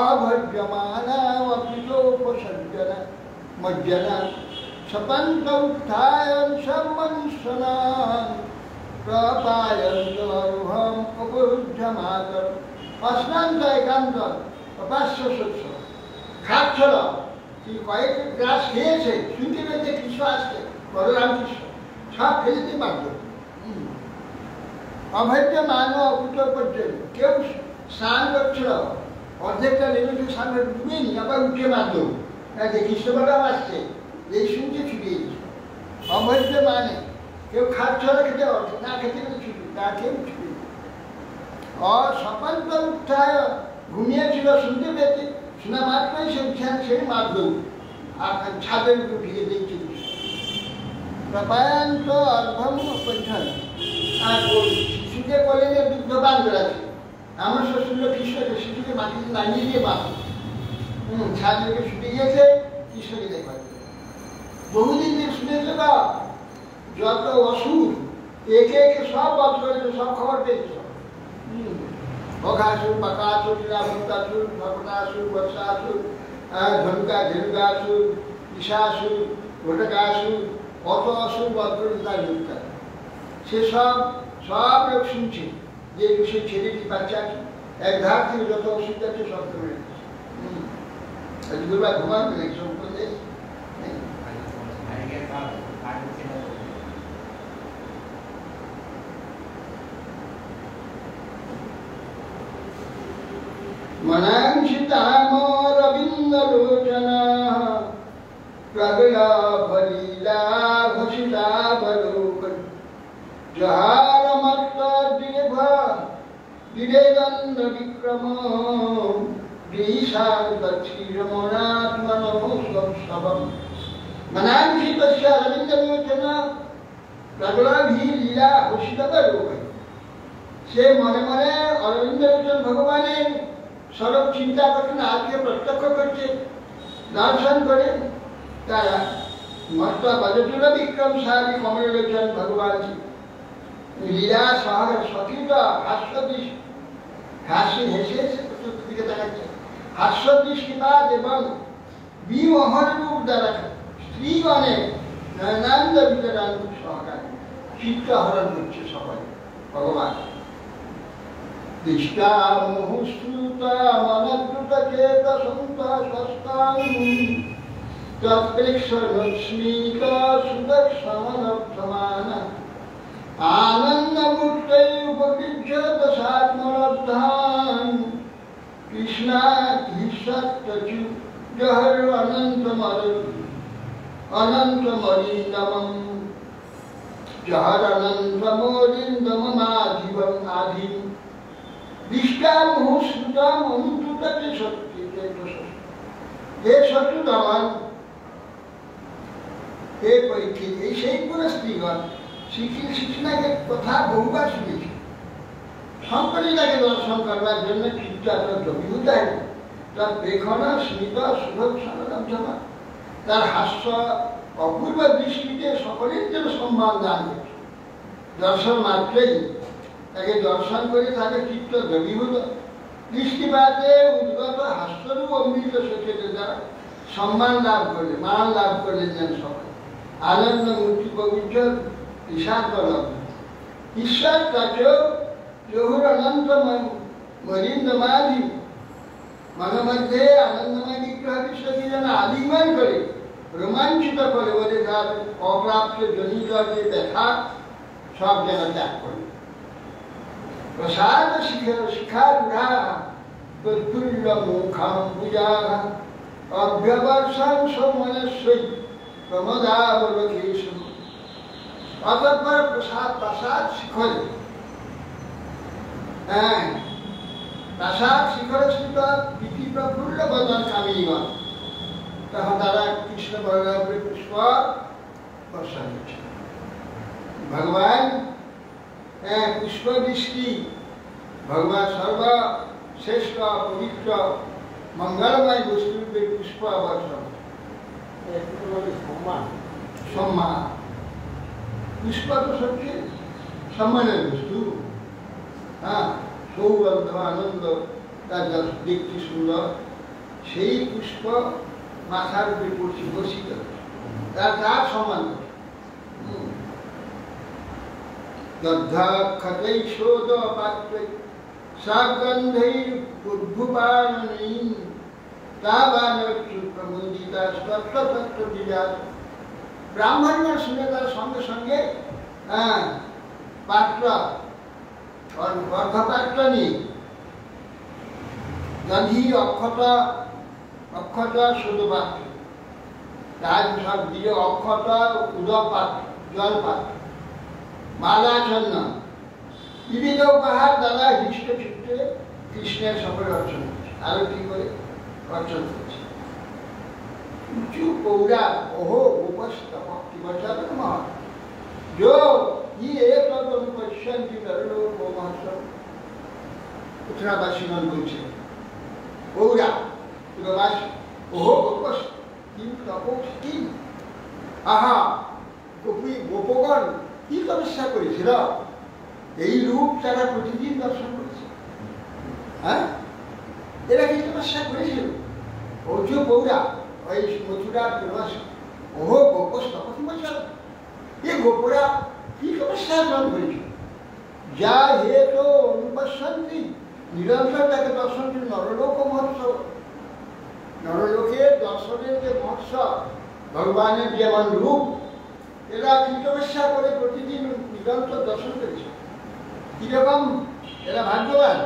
অভর্যমানা অপিতোপসজ্জনা মজ্জনা সপন্ত উত্থায়ন সম্মনুষ্যনান প্রপায়ন্ত অরুহম অপরুদ্ধমাতর। অস্নান্ত একান্ত অপাস্য সৎস খাচ্ছিল, কয়েক গ্লাস খেয়েছে, শুনতে পেয়েছে কৃষ্ণ আসছে, বলরাম কৃষ্ণ সব ফেলতে পারত। অভৈর্য মান অকুট পর্যন্ত কেউ স্নান করছিল, অর্ধেকটা নেমেছে স্নান ডুবেনি, আবার উঠে মারল যে কৃষ্ণ বলরাম আসছে, এই শুনতে ছুটে গেছে। অভৈর্য মানে কেউ খাচ্ছিল, খেতে অর্ধেক না খেতে গেলে ছুটি, তা কেউ ছুটে অসপন্ত উত্থায় ঘুমিয়েছিল, শুনতে পেয়েছে, শোনা মাত্রই সে সেই মারল আর ছাদের উপর ফিরে দিয়েছে। প্রপায়ন্ত অর্ভম পরিধান। আর শিশুকে বলেন দুগ্ধ পান করাচ্ছে, আমার শ্বশুর কৃষ্ণকে শিশুকে মাটিতে নামিয়ে দিয়ে বাঁধ ছাদকে ছুটে গিয়েছে কৃষ্ণকে দেখবার। বহুদিন দিয়ে শুনেছে বা যত অসুর একে একে সব বধ করেছে, সব খবর পেয়েছে। বঘাসুর, বাকাসুর, রাবণাসুর, ভগনাসুর, বৎসাসুর, ধনুকাসুর, ঈশাসুর, ঘটকাসুর, কত অসুর বধ করেছে তার যুক্তা। সে সব লোক শুনছে যে সে ছেলেটি বাচ্চা এক ধার থেকে যত অসুখ যাচ্ছে সব করে ঘুমান সব করলে। মনাংশিতামরবিন্দলোচনা প্রগলাভলীলা ঘোষিতাবলোক জহারমত্তদিরেদণ্ড বিক্রম দ্বিষাদক্ষিরমণাত্মনমোৎসবম। মনাংশিতস্য অরবিন্দলোচনা প্রগলাভীলীলা ঘোষিতাবলোক। সে মনে মনে অরবিন্দ ভগবানের স্বরূপ চিন্তা করছেন, আজকে প্রত্যক্ষ করছে। दर्शन करे तारा मस्त बजटुल विक्रमशाली कमलोचन भगवान जी লীলা সাগর সতীত হাস্যদৃশ হাসি হেসে হেসে দিকে তাকাচ্ছে হাস্যদৃষ্টিপাত এবং বিমোহন রূপ দ্বারা স্ত্রীগণের নয়নান্দ বিতরণ সহকারে চিত্তহরণ করছে সবাই ভগবান দৃষ্টা মুহুশ্রুতা মনদ্রুত চেত সন্ত সস্তাং তৎপ্রেক্ষণস্মিত সুদর্শনক্ষমান आनंदमूर्तै उपविज्य दशात्मरब्धान् कृष्णाधीशत्तचु जहर अनन्तमरिन्दमम् जहर अनन्तमोरिन्दममाधिवम् आधिं दिष्टामुहुश्रुतम् अनुद्रुतते सत्ये हे शत्रुधवन हे परीक्षित এই সেই পুরো স্ত্রীগণ শ্রীকৃষ্ণকে কথা বহুবার শুনেছি শঙ্করী তাকে দর্শন করবার জন্য চিত্তাত্মক অভিভূত হয় তার পেখনা স্মিত সুদর্শন তার হাস্য অপূর্ব দৃষ্টিতে সকলের জন্য সম্মান দান করছে দর্শন মাত্রেই তাকে দর্শন করে তাকে চিত্ত দ্রবীভূত দৃষ্টিপাতে উদ্গত হাস্যরূপ অমৃত সচেতের দ্বারা সম্মান লাভ করলে মান লাভ করলেন যেন সকলে আনন্দ মূর্তি পবিত্র ঈশ্বর তাকে জহুর অনন্তময় মরিন্দমাধি মনমধ্যে আনন্দময় বিগ্রহ বিশ্বকে যেন আলিঙ্গন করে রোমাঞ্চিত করে বলে তার অপ্রাপ্ত জনিত যে ব্যথা সব যেন ত্যাগ করে প্রসাদ শিখারূঢ়া প্রফুল্ল মুখম পূজা অভ্যবর্ষং সমনস্বৈ প্রমদাবলোকেশু অতঃপর প্রাসাদ শিখরে প্রাসাদ শিখরে স্থিত প্রীতি প্রফুল্ল বদন কামিনীগণ তখন তারা কৃষ্ণ বলরামের পুষ্প বর্ষণ করছে ভগবান পুষ্প বৃষ্টি ভগবান সর্বশ্রেষ্ঠ পবিত্র মঙ্গলময় বস্তুরূপে পুষ্প বর্ষণ সম্মান পুষ্প তো সত্যি সম্মানের বস্তু সৌগন্ধ আনন্দ তার দেখতে সুন্দর সেই পুষ্প মাথার উপরে পড়ছে বসিত তার সম্মান দগ্ধক্ষতৈ শোদ পাত্রে সাগন্ধৈর উদ্ভুপাননৈঃ তাবানচু প্রমোদিতা তত্ত্ব বিরাজ ব্রাহ্মণ শুনে তার সঙ্গে সঙ্গে পাত্র অর্ঘপাত্র নিয়ে দধি অক্ষত সুদপাত্র তার সব দিয়ে অক্ষত উদক পাত্র জল পাত্র মালাচন্ন বিবিধ উপহার দ্বারা হৃষ্ট চিত্তে কৃষ্ণের সকলে অর্চন করছে আরো কি করে অর্চন করছে ऊंचू पौड़ा ओहो उपस्तप की वचन महा जो ये एक पश्चिम की तरलो को महत्व उतना बाशिमन बोलছে पौड़ा तो बाश ओहो उपस्त तीन तपस तीन आहा গোপী গোপগণ কি তপস্যা করেছিল এই রূপ তারা প্রতিদিন দর্শন করেছে এরা কি তপস্যা করেছিল ওজো পৌড়া ওই মথুরার প্রবাস ওহো গোপস্তপ কি বলছে এই গোপরা কি তপস্যা করেছিল যা হেতু অনুপশ্যন্তি নিরন্তর তাকে দর্শন করে নরলোক মহোৎসব নরলোকের দর্শনের যে মহোৎসব ভগবানের যেমন রূপ এরা কি তপস্যা করে প্রতিদিন নিরন্তর দর্শন করেছে কিরকম এরা ভাগ্যবান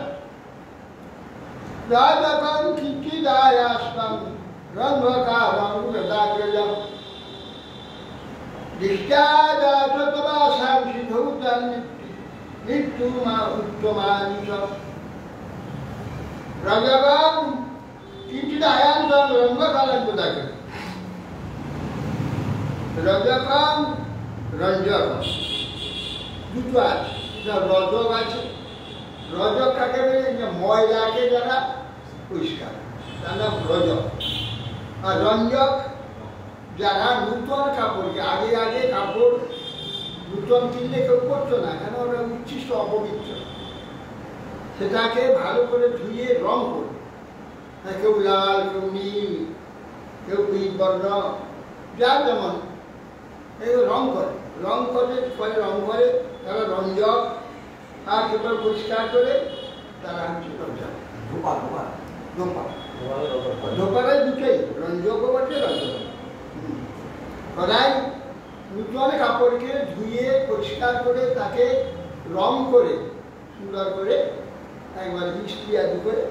রাজকং কিচিদায়াস্তং রঙ্গকারং রদাগ্রজং দৃষ্টাদাতবাসাং সিধৌতাং মৃত্যুমা উত্তমানিচ রঙ্গকং কিচিদায়াস্তং রঙ্গকারং রদাগ্রজং রজকম রঞ্জক দুটো আছে রজক আছে রজক কাকে বলে ময়লাকে যারা পরিষ্কার তার নাম রজক আর রঞ্জক যারা নূতন কাপড়, আগে আগে কাপড় নূতন কিনলে কেউ করতো না, কেন ওরা উচ্ছিষ্ট অপবিত্র, সেটাকে ভালো করে ধুয়ে রং করে, কেউ লাল, কেউ নীল, কেউ পিচ বর্ণ, যার যেমন এই রং করে, রং করে তারা রঞ্জক, আর কেবল পরিষ্কার করে তারা হচ্ছে রঞ্জক। ধোপারাই দুটোই, রঞ্জকও বটে, রঞ্জক কড়াই নূতন কাপড়কে ধুয়ে পরিষ্কার করে তাকে রং করে সুন্দর করে একবার মিষ্টি আদি করে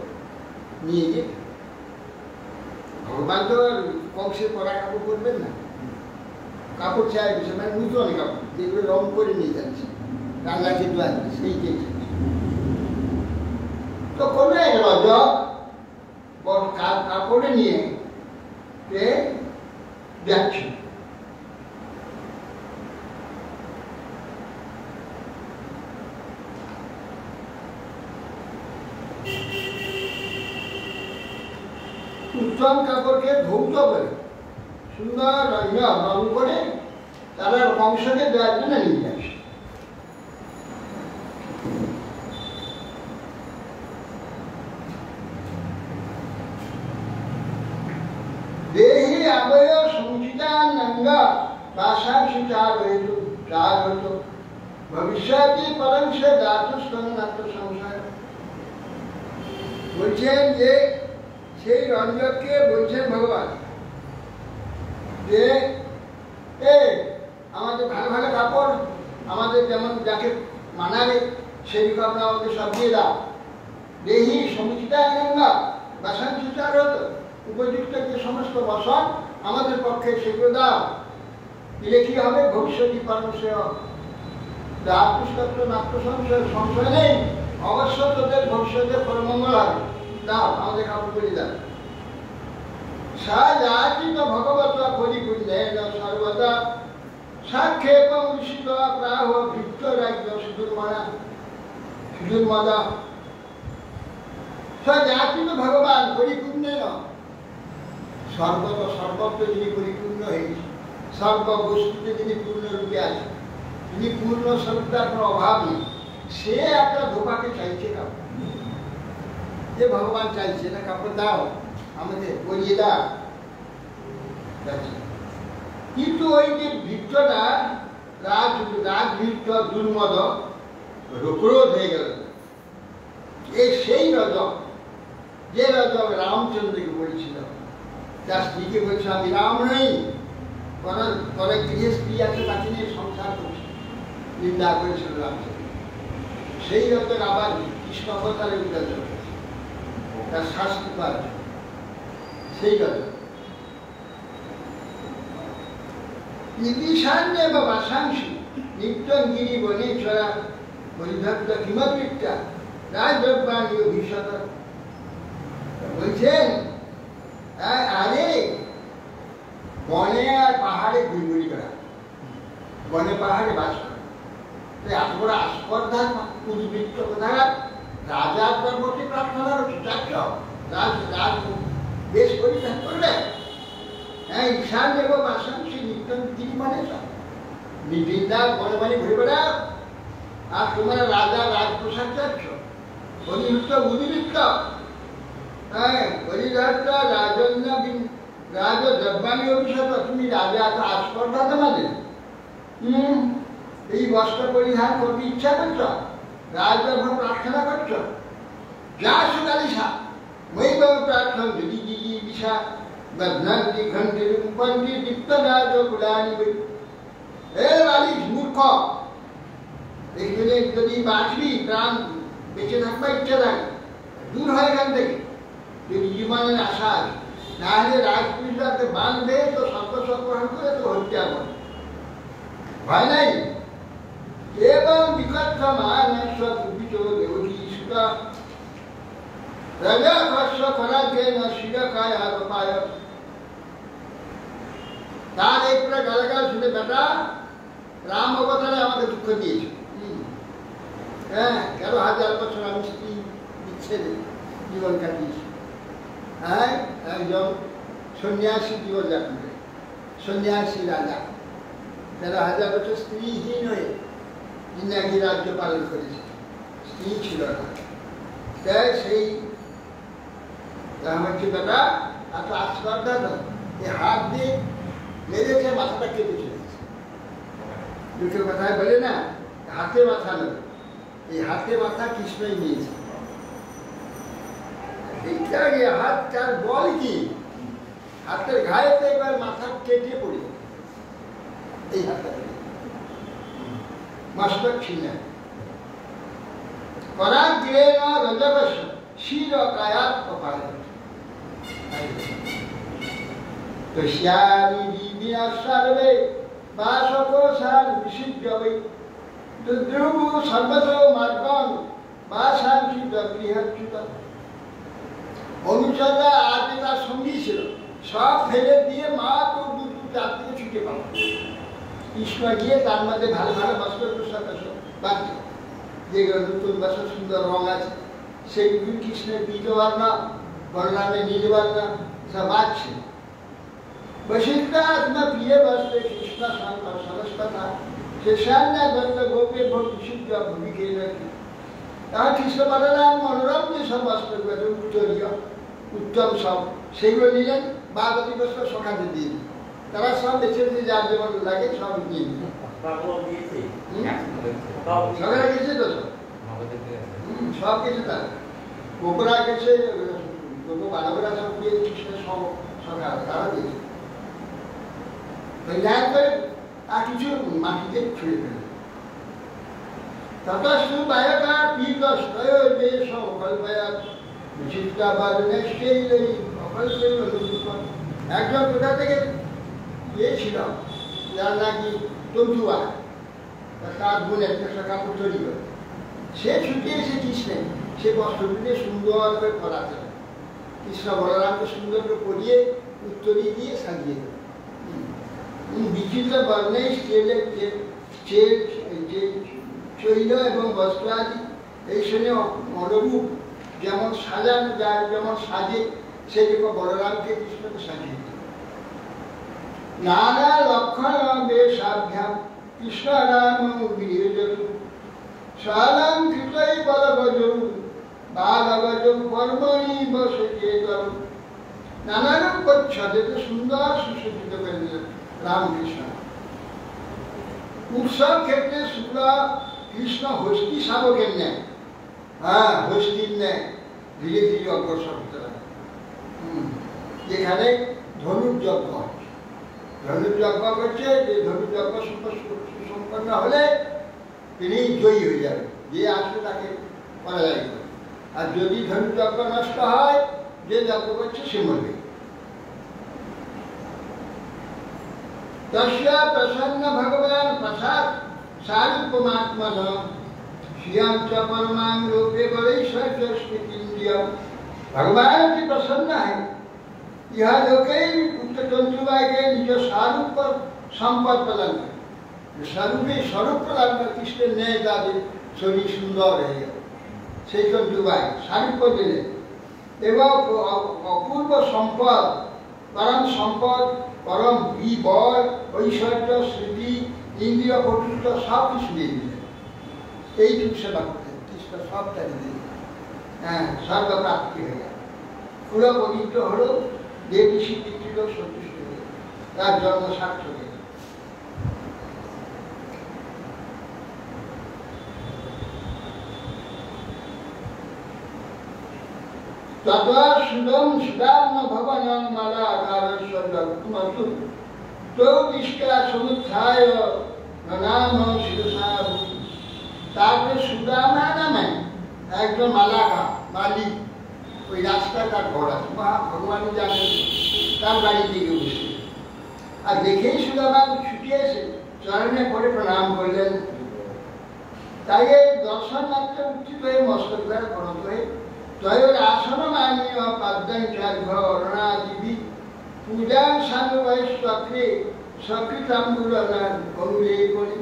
নিয়ে গিয়ে, ভগবান তো কংসের পরা কাপড় করবেন না, কাপড় চাই বিষয় মানে নূতন কাপড় যেগুলো রং করে নিয়ে যাচ্ছে, রান্না কিন্তু আসবে সেই চেয়েছে। তো কোনো এক রজক কাপড়ে নিয়ে যাচ্ছে, উত্তম কাপড়কে ধৌত করে সুন্দর রং করে তারা কংসকে দেওয়ার জন্য নিয়ে যাচ্ছে। দেহি আবয় সঞ্চিতানন্দ বাসাংশিচার হইত ভবিষ্যতি পরংশ জাতুস্তন্নাত্ম সংসার। বলছেন যে সেই রঞ্জককে বলছেন ভগবান যে আমাদের ভালো ভালো কাপড়, আমাদের যেমন যাকে মানাবে সেই কাপড় আমাদের সব দিয়ে দাও। দেহি সমুচিতানন্দ বাসাংশিচার হতো, উপযুক্ত যে সমস্ত বসন আমাদের পক্ষে সেগুলো দাও, দিলে কি হবে? ভবিষ্যৎ পরমশেয় জাতুস্তত্ব নাট্য সংশয়, সংশয় নেই, অবশ্য তোদের ভবিষ্যতে পরমঙ্গল হবে, দাও আমাদের কাপড়গুলি দাও। সাজাচিত ভগবত পরিপূর্ণেন সর্বদা সাক্ষেপং ঋষিত প্রাহ ভিক্তরাজ্য সুদুর্মদা। সাজাচিত ভগবান পরিপূর্ণেন, সর্বত্র যিনি পরিপূর্ণ হয়েছে, সর্ববস্তুতে যিনি পূর্ণরূপে আছে, যিনি পূর্ণ স্বরূপটার কোনো অভাব নেই, সে একটা ধোপাকে চাইছে কাপড়, যে ভগবান চাইছে না কাপড় দাও আমাদের পরিয়ে দাও। কিন্তু ওই যে ভৃত্যটা রাজভৃত্য দুর্মদ ক্রোধ হয়ে গেল, এই সেই রজক, যে রজক রামচন্দ্রকে বলছিল, যার স্ত্রীকে বলছে আমি রাম নই, পরে গৃহে স্ত্রী আছে তাকে নিয়ে সংসার করছে, নিন্দা করেছিল রামচন্দ্র। সেই রজক আবার কৃষ্ণ অবতারে উদ্ধার করেছে, তার শাস্তি পাওয়ার জন্য। সেই রজক ঈশান্য বা বাসাংশী নিত্যং গিরি বনে ছড়া পরিভক্ত কিমপিটা রাজদ্রব্যাণী ভীষণ। বলছেন আরে বনে আর পাহাড়ে ঘুরঘুরি করা, বনে পাহাড়ে বাস করা, এত বড় আস্পর্ধার উদ্বৃত্ত কোথায়? রাজার প্রতি প্রার্থনা চাচ্ছ, রাজ বেশ পরিত্যাগ করবে। হ্যাঁ, ঈশান দেব বাসাংশী নিত্যং গিরি মানে বিদ্যার বনে বনে ঘুরে বেড়াও, আর তোমরা রাজা রাজপ্রসাদ চাচ্ছ, অনিরুদ্ধ উদ্বৃত্ত, হ্যাঁ পরিধত্ত রাজন্য রাজদ্রব্যাণী অভিশাপ। তুমি রাজা এত আস্পর্ধা তোমাদের, এই বস্ত্র পরিধান করতে ইচ্ছা করছ, রাজদর্ভ প্রার্থনা করছ, যা সুকালিসা মই বাবু প্রার্থন যদি দিদি বিশা বদনান্তি ঘন্টি রূপন্তি দীপ্ত রাজ কুলানি বই। এ বালিশ মূর্খ, এখানে যদি বাঁচবি, প্রাণ বেঁচে থাকবা ইচ্ছা থাকে, দূর হয় এখান থেকে যদি জীবনের আশা আছে, না হলে রাজপুরীরাতে বাঁধবে তো সর্বসগ্রহণ করে তো হত্যা করে, ভয় নাই। এবং বিকট মান রাজা কর্ষ করাকে না শিরকায় আর পায়। তার এই পুরো গালাগাল শুনে বেটা রাম অবতারে আমাকে দুঃখ দিয়েছে। হ্যাঁ, ১৩,০০০ বছর আমি স্ত্রী বিচ্ছেদে জীবন কাটিয়েছি। হ্যাঁ, একজন সন্ন্যাসী জীবনযাপন করে, সন্ন্যাসী রাজা, যারা 1000 বছর স্ত্রীহীন হয়ে নাকি রাজ্য পালন করেছে, স্ত্রী ছিল না। তাই সেই রামচন্দ্রটা এত আস্পর্ধা এই হাত দিয়ে মেরেছে, মাথাটা কেটে চলেছে। দুটো কথায় বলে না, হাতে মাথা নেবে, এই হাতে মাথা কৃষ্ণই নিয়েছে। হাত তার বল কি, হাতের ঘায়েতে এবার মাথা কেটে পড়ে এই হাতটা মস্তক ছিন্ন করা গিয়ে না রজবস শির কায়াত কপালে তস্যামি বিবিনা সর্বে বাসকো সার বিশুদ্ধবে দুদ্রুব সর্বত মার্গং বাসাংশি গৃহচ্যুত। অনুচররা আর তার সঙ্গী ছিল, সব ফেলে দিয়ে মা তো দুটো চার থেকে ছুটে পাল। কৃষ্ণ গিয়ে তার মধ্যে ভালো ভালো বস্ত্র পোশাক বাঁধছে, যেগুলো নতুন বস্ত্র সুন্দর রং আছে, সেগুলি কৃষ্ণের পীতবর্ণ, বলরামের নীলবর্ণ সব বাঁধছে। বসিষ্ঠ আত্মা প্রিয় বস্ত্রে কৃষ্ণ শঙ্কর সরস্বতা শেষান্যা দত্ত গোপে ভোগ বিশুদ্ধ ভূমিকে রাখি। তারা কৃষ্ণ বলরাম মনোরম যে সব বস্ত্রগুলো উত্তরীয় উত্তম সব, সেগুলো নিলেন, বাগবতী বস্ত্র সখাতে দিয়ে দিলেন। তারা সব বেছে দিয়ে যার যেমন লাগে সব নিয়ে নিলেন। সবাই গেছে তো সব কিছু তার গোপরা গেছে, বালকরা সব দিয়ে কৃষ্ণের সব সখা তারা দিয়েছে। আর কিছু মাটিতে ছুঁড়ে ফেলে ততস্তু বায়কা পীতস্তয় দেশ অকল্পয়াত একজন কোথা থেকে গিয়েছিল, যার নাকি তন্তুয়া, তার বোন একটা কাপড় তৈরি করে, সে ছুটে এসে কৃষ্ণে সে বস্ত্রগুলি সুন্দর করে পরাতে, কৃষ্ণ বলরামকে সুন্দর করে পরিয়ে উত্তরী দিয়ে সাজিয়ে দেবে। বিচিত্র বর্ণে চৈল এবং বস্ত্র আদি এই শুনে অনুরূপ যেমন সাজানো যায়, যেমন সাজে, সেরকম বলরামকে কৃষ্ণকে সাজিয়ে দিল। নানা লক্ষণ বেশাভ্যাম কৃষ্ণ রাম গৃহজরু সালাম কৃতই বলবজু বালবজ কর্মণি বসে চেতন। নানারূপ প্রচ্ছদে তো সুন্দর সুসজ্জিত করে দিলেন রামকৃষ্ণ। উৎসব ক্ষেত্রে শুক্ল কৃষ্ণ হস্তি শাবকের ন্যায়, হ্যাঁ হস্তির ন্যায় ধীরে ধীরে অগ্রসর হতে লাগে। যেখানে ধনুর্যজ্ঞ হচ্ছে, ধনুর্যজ্ঞ করছে, যে ধনুর্যজ্ঞ সুসম্পন্ন হলে তিনি জয়ী হয়ে যাবে, যে আসবে তাকে পরাজয় করে। আর যদি ধনুর্যজ্ঞ নষ্ট হয়, যে যজ্ঞ করছে সে মরবে। তস্যা প্রসন্ন ভগবান প্রসাদ সারূপমাত্মন श्रियं च परमां रूपे बलैश्वर्य स्मृतिन्द्रियं। भगवान की प्रसन्न है, यह लोके तंतुबाई के निज स्वरूप पर संपद प्रदान करे, स्वरूपे स्वरूप प्रदान कर कृष्ण न्याय दादे शरीर सुंदर है से तंतुबाई स्वरूप दिले एवं अपूर्व संपद, परम संपद, परम बल, ऐश्वर्य, स्मृति, इंद्रिय पटुत्व सब कुछ দিয়ে দিলেন। এইটুকু সেবা করতেন কৃষ্ণ, সবটা দিয়ে হ্যাঁ স্বর্গপ্রাপ্তি হয়ে গেল। পুরো পবিত্র হলো, দেবী স্বীকৃত সন্তুষ্ট হয়ে তার জন্ম সার্থক হয়ে গেল। তথা সুদম সুদাম ভবনং মালা আকারস্বরূপমতু তৌদিষ্টা সমুত্থায় নাম শিরসাভূ। তারপরে সুদামা নামে একজন মালাকা মালিক, ওই রাস্তায় তার ঘর আছে, ভগবান জানেন, তার বাড়ি দিকে বসে আর দেখেই সুদামা ছুটে এসে চরণে পড়ে প্রণাম করলেন। তাই এই দর্শন মাত্র উত্থিত হয়ে মস্তক দ্বারা প্রণত হয়ে তয়োর আসন মানীয় পাদ্যাং চার্ঘ অরণাদিবি পূজাং সানুবৈশ্বক্রে সকৃতাম্বুলনার কমলে করি।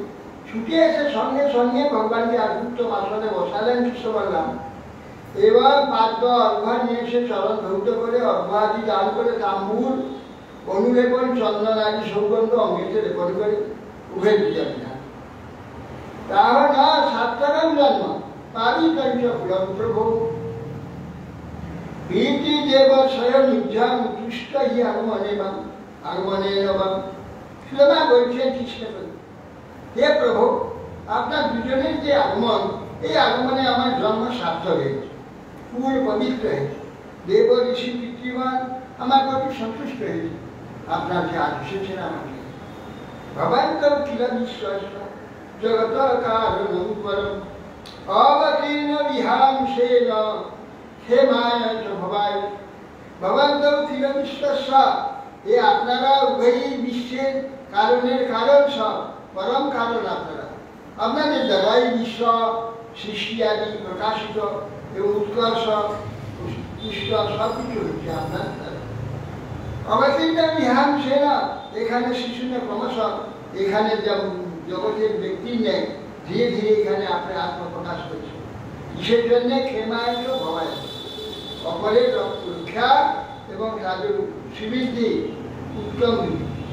ছুটে এসে সঙ্গে সঙ্গে ভগবানকে আদুত্তম আসনে বসালেন কৃষ্ণ বললাম। এবার পাদ্য অর্ঘ্য নিয়ে এসে চরণ ধৌত করে অর্ঘ্য আদি দান করে তাম্বুল অনুলেপন চন্দন আদি সৌগন্ধ অঙ্গিতে লেপন করে উভয় যাবে না তাহলে না 7 টাকার জন্ম পারি কঞ্চ ফুলম প্রভু প্রীতি দেব স্বয়ং নিধ্যাম কৃষ্ণ হি আগমনে নবম সুতরাং বলছেন কৃষ্ণ হে প্রভু আপনার দুজনের যে আগমন এই আগমনে আমার জন্ম সার্থক হয়েছে ফুল পবিত্র হয়েছে দেব ঋষি পিতৃমান আমার প্রতি সন্তুষ্ট হয়েছে আপনার যে আজ এসেছেন আমাকে ভবান্ত কিল বিশ্বাস জগত কারণম পরম অবতীর্ণ বিহাংসেন ক্ষেমায় চ ভবায় ভবান্ত কিল বিশ্বাস এ আপনারা উভয়ই বিশ্বের কারণের কারণ সব পরম কারণ আপনারা আপনাদের দ্বারাই বিশ্ব সৃষ্টি আদি প্রকাশিত এবং উৎকর্ষ পুষ্ট সব কিছু হচ্ছে আপনার দ্বারা অবতীর্ণ বিহাংসেন এখানে শিশুনে ক্রমশ এখানে জগতের ব্যক্তির নেই ধীরে ধীরে এখানে আপনার আত্মপ্রকাশ করছে কিসের জন্য ক্ষেমায় ভবায় অপরের রক্ষা এবং তাদের সুবৃদ্ধি উত্তম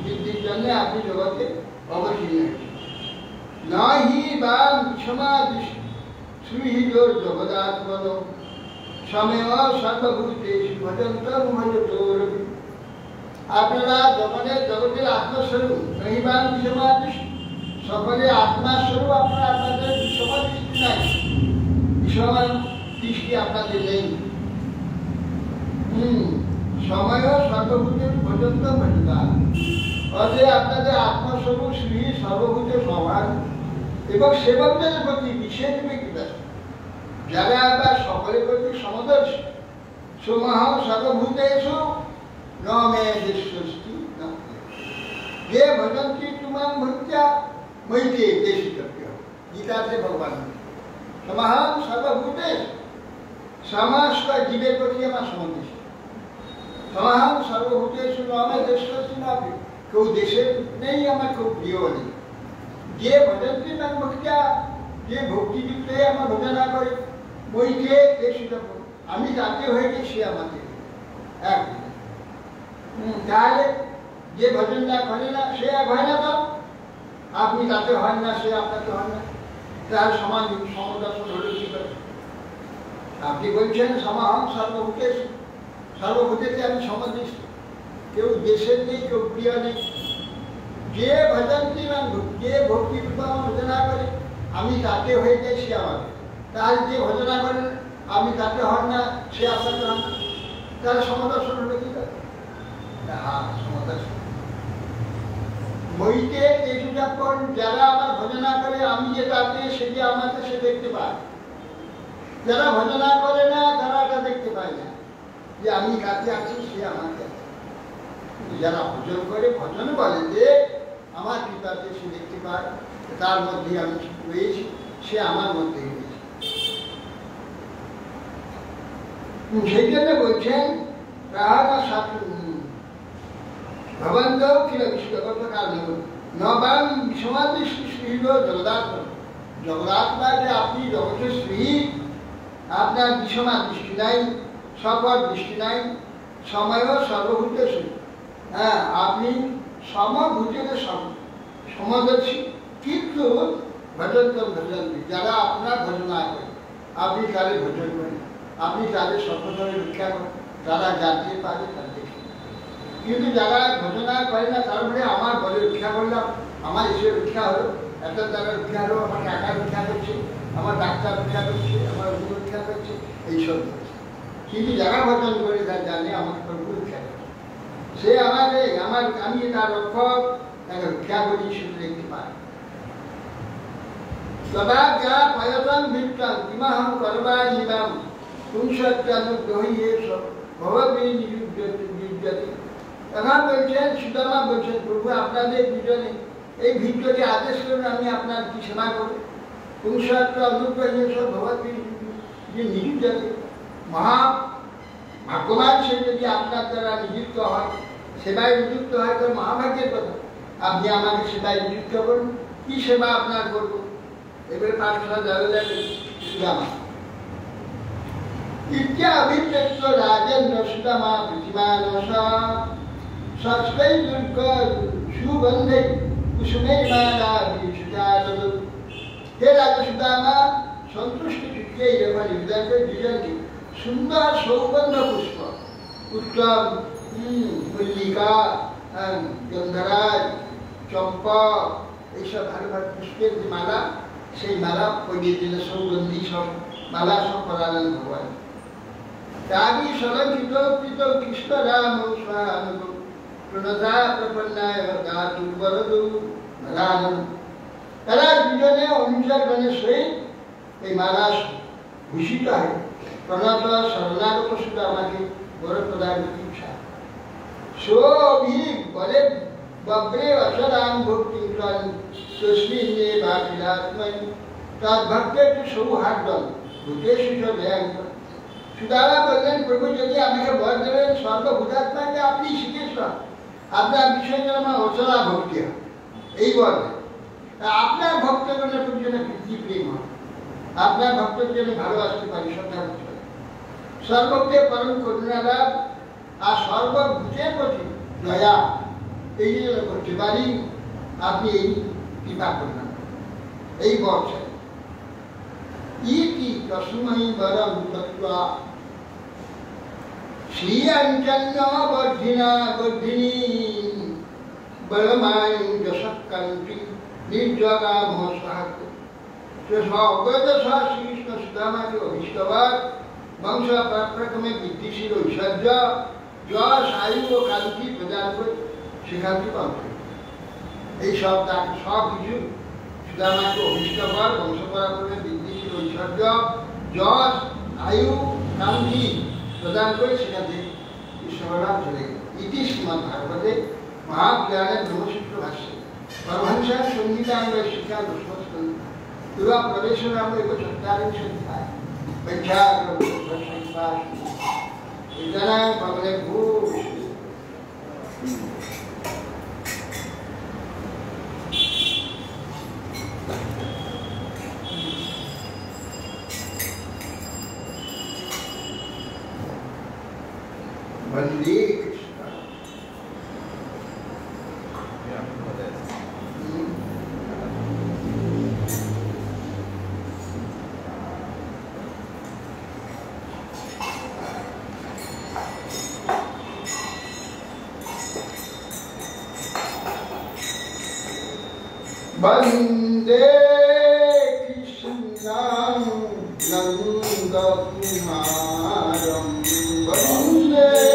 বৃদ্ধির জন্য আপনি জগতে অবতীর্ণ নাহি বা সমাদৃষ্টি সুহিত জগদাত্মন সময় সর্বভূতেষু ভজন্তম ভজতোরবি আপনারা জগতের আত্মস্বরূপ নহিবান বিষমাদৃষ্টি সকলে আত্মাস্বরূপ আপনারা আপনাদের বিষমাদৃষ্টি নাই বিষমান দৃষ্টি আপনাদের নেই সময় সর্বভূতের পর্যন্ত ভজতা অতএব আপনাদের আত্মস্বরূপ শ্রী সর্বভূত সমান এবং সেবকদের প্রতি বিশেষ ব্যক্তিতা যারা আবার সকলের প্রতি সমদর্শী সোমহ সর্বভূতেষু ন মে দৃশ্যস্তি যে ভজন্তি তুমাং ভক্ত্যা মৈতে দেশিতব্য গীতাতে ভগবান সমহং সর্বভূতেষু সমস্ত জীবের প্রতি আমার সমদৃষ্টি সমহং সর্বভূতেষু ন মে দৃশ্যস্তি না কেউ দেশের নেই আমার কেউ প্রিয় নেই যে ভজন্তি তার ভক্ত্যা যে ভক্তিযুক্ত হয়ে আমার ভজনা করে বইকে দেশিতব্য আমি তাকে হয়েছি সে আমাকে এক তাহলে যে ভজনটা করে না সে এক হয় না তো আপনি তাতে হন না সে আপনাকে হন না তার সমান সমদর্শন হলে কি করে আপনি বলছেন সমাহং সর্বভূতেষু সর্বভূতেতে আমি সমদৃষ্টি কেউ দেশের নেই কেউ প্রিয় নেই যে ভজন্তি যে ভক্তি ভজনা করে আমি তাকে হয়ে যাই সে আমাকে তাহলে যে ভজনা করেন আমি তাকে হন না সে আপনাকে হন না তাহলে সমদর্শন হলে কি করে সমদর্শন বইতে কিছুটা পর যারা আমার ভজনা করে আমি যে তাকে সে যে আমাকে সে দেখতে পায় যারা ভজনা করে না তারা এটা দেখতে পায় না যে আমি কাছে আছি সে আমাকে যারা ভজন করে ভজন বলে যে আমার কৃপাতে সে দেখতে পায় তার মধ্যে আমি রয়েছি সে আমার মধ্যে রয়েছে সেই জন্য বলছেন ভবন্ত কিল বিশ্বগত কারণ নবান সমাদৃষ্টি শ্রী জগদাত্ম জগদাত্মা যে আপনি জগতের শ্রী আপনার বিষমা দৃষ্টি নাই সকল দৃষ্টি নাই সময় সর্বভূতে শ্রী হ্যাঁ আপনি সমভূতের সমদর্শী কিন্তু ভজন্তম ভজন্তি যারা আপনার ভজনা করে আপনি তাদের ভজন করেন আপনি তাদের সর্বধরে রক্ষা করেন যারা জানতে পারে তার দেখে কিন্তু যারা ভজনা করে না তারপরে আমার বলে রক্ষা করলাম আমার ঈশ্বর রক্ষা হলো এত দ্বারা রক্ষা হলো আমার টাকা রক্ষা করছে আমার ডাক্তার রক্ষা করছে আমার অন্য রক্ষা করছে এইসব করছে কিন্তু যারা ভজন করে তার জানে আমাকে প্রভু রক্ষা করছে সে আমাকে আমি তার রক্ষক তাকে রক্ষা করি শুধু দেখতে পাই সবাজ্ঞা পয়তন ভিত্তম ইমাহং করবাণীনাম পুংসত্যানুগ্রহীয়েষ ভববী নিযুজ্যতি এখন বলছেন সুদামা বলছেন প্রভু আপনাদের দুজনে এই ভিত্তকে আদেশ করুন আমি আপনার কি সেবা করব পুংসত্য অনুগ্রহীয়েষ ভববী যে নিযুজ্যতি মহা ভাগ্যবান সে যদি আপনার দ্বারা নিযুক্ত হয় সেবায় নিযুক্ত হয় তো মহাভাগ্যের কথা আপনি আমাকে সেবায় নিযুক্ত করুন কি সেবা আপনার করব এবারে পাঠশালা দেওয়া সুদামা ইত্যভিব্যক্ত রাজেন্দ্র সুদামা প্রতিমানসা सस्मै दुर्गा सुगंधे कुसुमे माला विसुजातु हे राजा सुदामा संतुष्ट चित्ते एवं हृदय के जीवन की सुंदर सौगंध पुष्प उत्तम मल्लिका गंधराज चंपा ऐसा भारी भारी पुष्पेर जो माला সেই মালা পরিয়ে দিলে সৌগন্ধি সব মালা সব পরালেন ভগবান তাবি সলঙ্কিত কৃত কৃষ্ণ রাম স্বানুগ প্রণতা প্রপন্নায় গাতু বরদু রাম তারা দুজনে অনুসার গণের সহিত এই মালা ভূষিত হয় প্রণত শরণাগত শুধু আমাকে বড় প্রদান ইচ্ছা সোভি বলে बब्रे अक्षरां भक्ति प्राण तस्मिन्ने भातिरात्मन तार भक्ते तो सौहार्दम भूतेषु च भयंक सुदामा বললেন প্রভু যদি আমাকে বর দেবেন সর্বভূতাত্মাকে আপনি শিখেছেন আপনার বিষয়ে যেন আমার অচলা ভক্তি হয় এই বর আপনার ভক্তগণের প্রতি যেন প্রীতি প্রেম হয় আপনার ভক্তদের যেন ভালোবাসতে পারি সন্ধ্যা সর্বকে পরম করুণালাভ আর সর্বভূতের প্রতি দয়া এই জন্য করতে পারি আপনি এই কৃপা করলেন এই বর্ষে ইতি তস্মৈ বরং তত্ত্বা শ্রীয়ঞ্চন্ন বর্ধিনা বর্ধিনী বলমায়ু যশকান্তি নির্জগা মহসাহক অবৈধ শ্রীকৃষ্ণ সুদামাকে অভিষ্টবাদ বংশ প্রক্রমে বৃদ্ধিশীল ঐশ্বর্য যশ আয়ু ও কান্তি প্রদান করে সেখান থেকে অন্তর এই সব সব কিছু সুদামাকে অভিষ্টকর বংশ পরাক্রমে বৃদ্ধিশীল ঐশ্বর্য যশ আয়ু কান্তি প্রদান করে সেখান থেকে ঈশ্বরনাম চলে গেল ইতি শ্রীমদ্ ভাগবতে মহাপুরাণের ব্রহ্মসূত্র ভাষ্যে পরমহংসার সঙ্গীতাঙ্গ শিক্ষা দশমস্কন্ধ পুরা প্রবেশনাম এক চত্বারিংশোধ্যায় পঞ্চাগ্রহ ভগলে ভূষ वंदे कृष्ण वंदे कृष्णं नंदकुमारं वंदे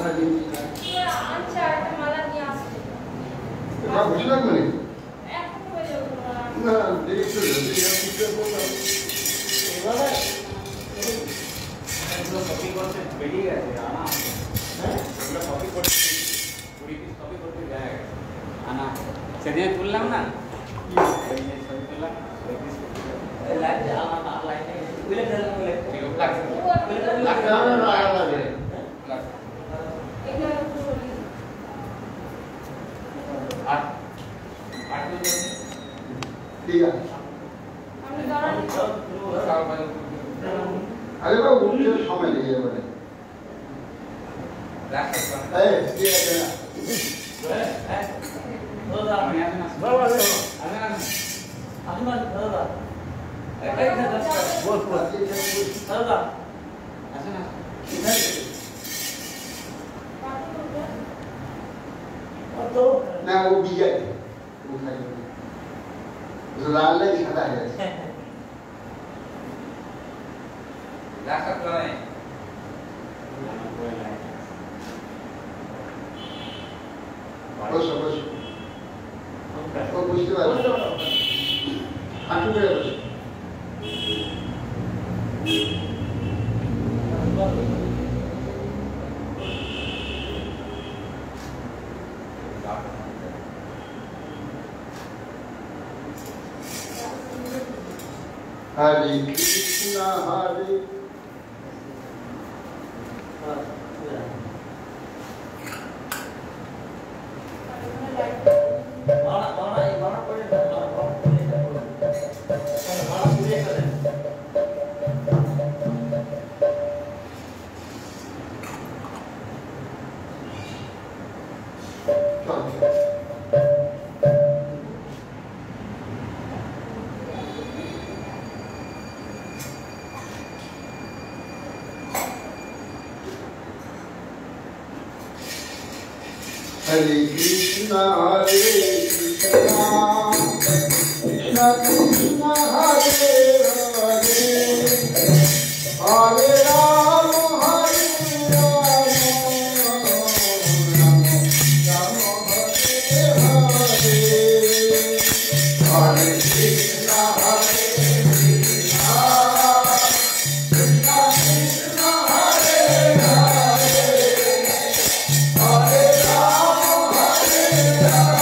মাথা দিচ্ছি না বসে থাকবে না দেরি চলে বেরিয়ে গেছে আনা কপি করতে 20 পিস কপি করতে যায় আনা সেদিন তুললাম না ছবি তুললাম লাইটে আমার লাইটে বুলে দিলাম বলে ঠিক লাগছে লাগছে না লাগে আর ঠিক আছে আরে বাবা উঠতে সময় লেগে যাবে এই কি আছে না আমি আসেন না বাবা আসেন না বল বল আসেন না না ও বিজয় ও খালি লাল লাল সাদা হয়ে গেছে রাখা করে বসো বসো ও বুঝতে পারবে হাঁটু করে বসো হরে কৃষ্ণ হরে Hare Krishna, Hare Krishna, Krishna Krishna, Hare Hare, Hare Rama, Hare Rama, Rama Rama, Hare Hare, Hare Krishna, Hare Krishna, Krishna Krishna, Hare Hare, Hare Rama, Hare Rama,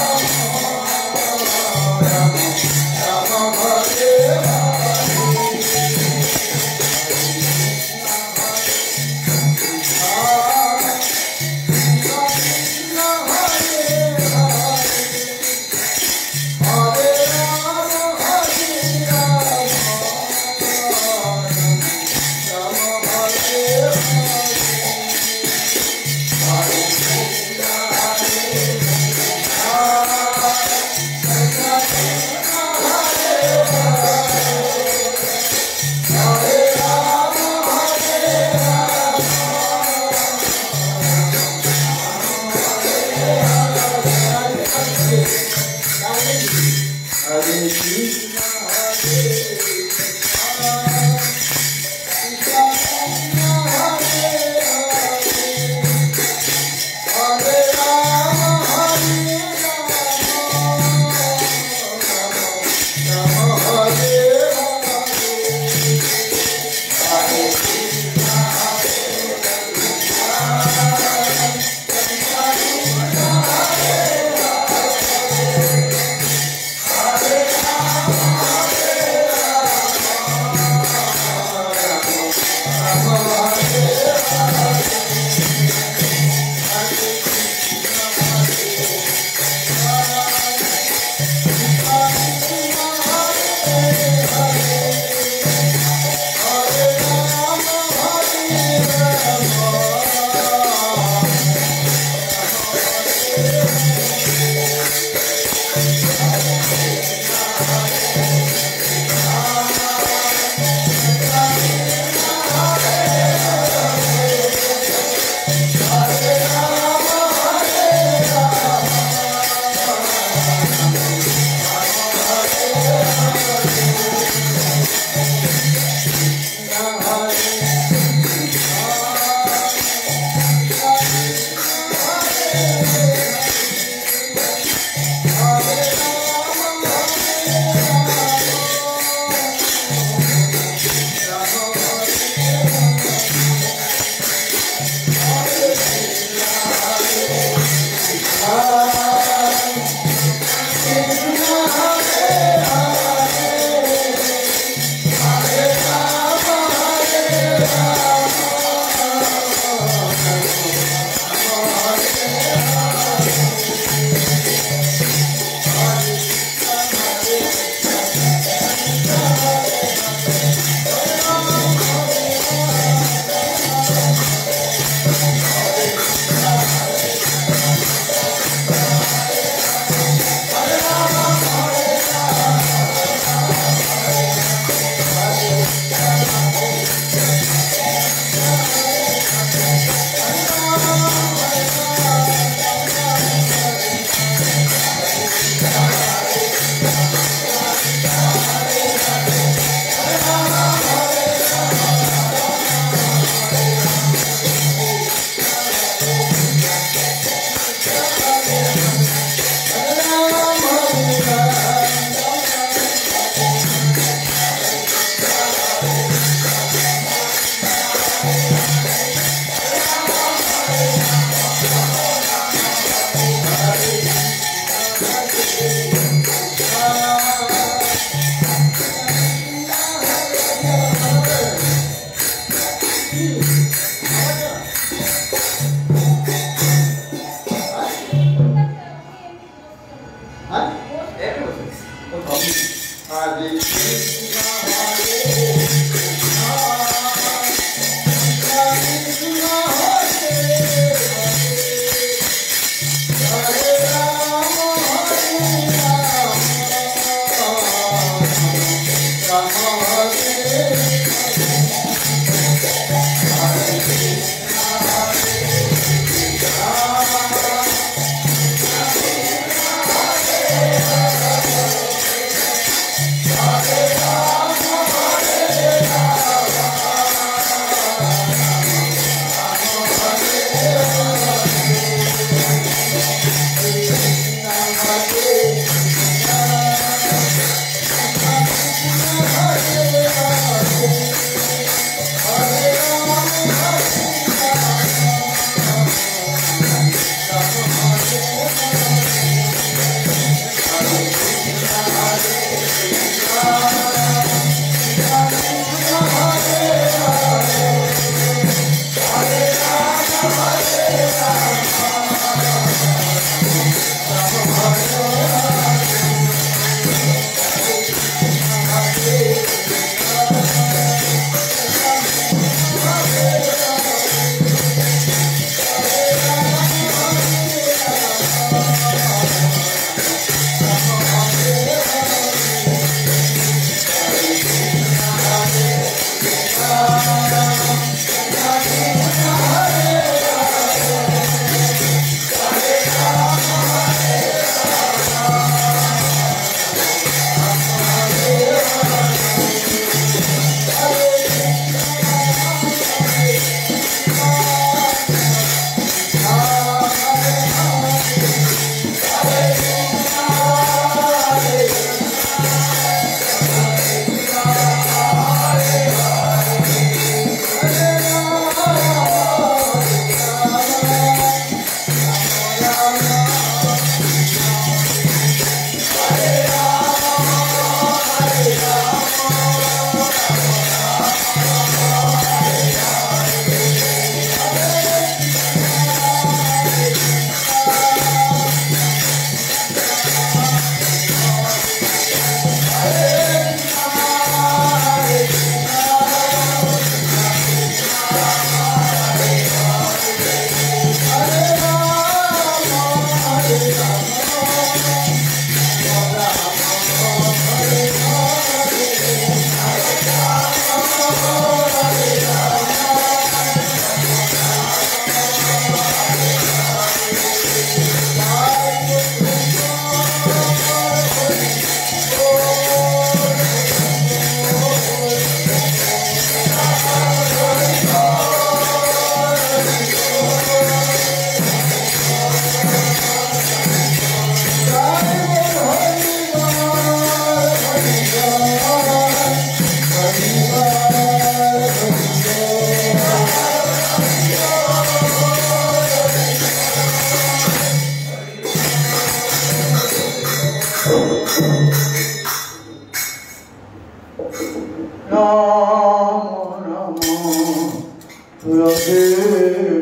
तुलसी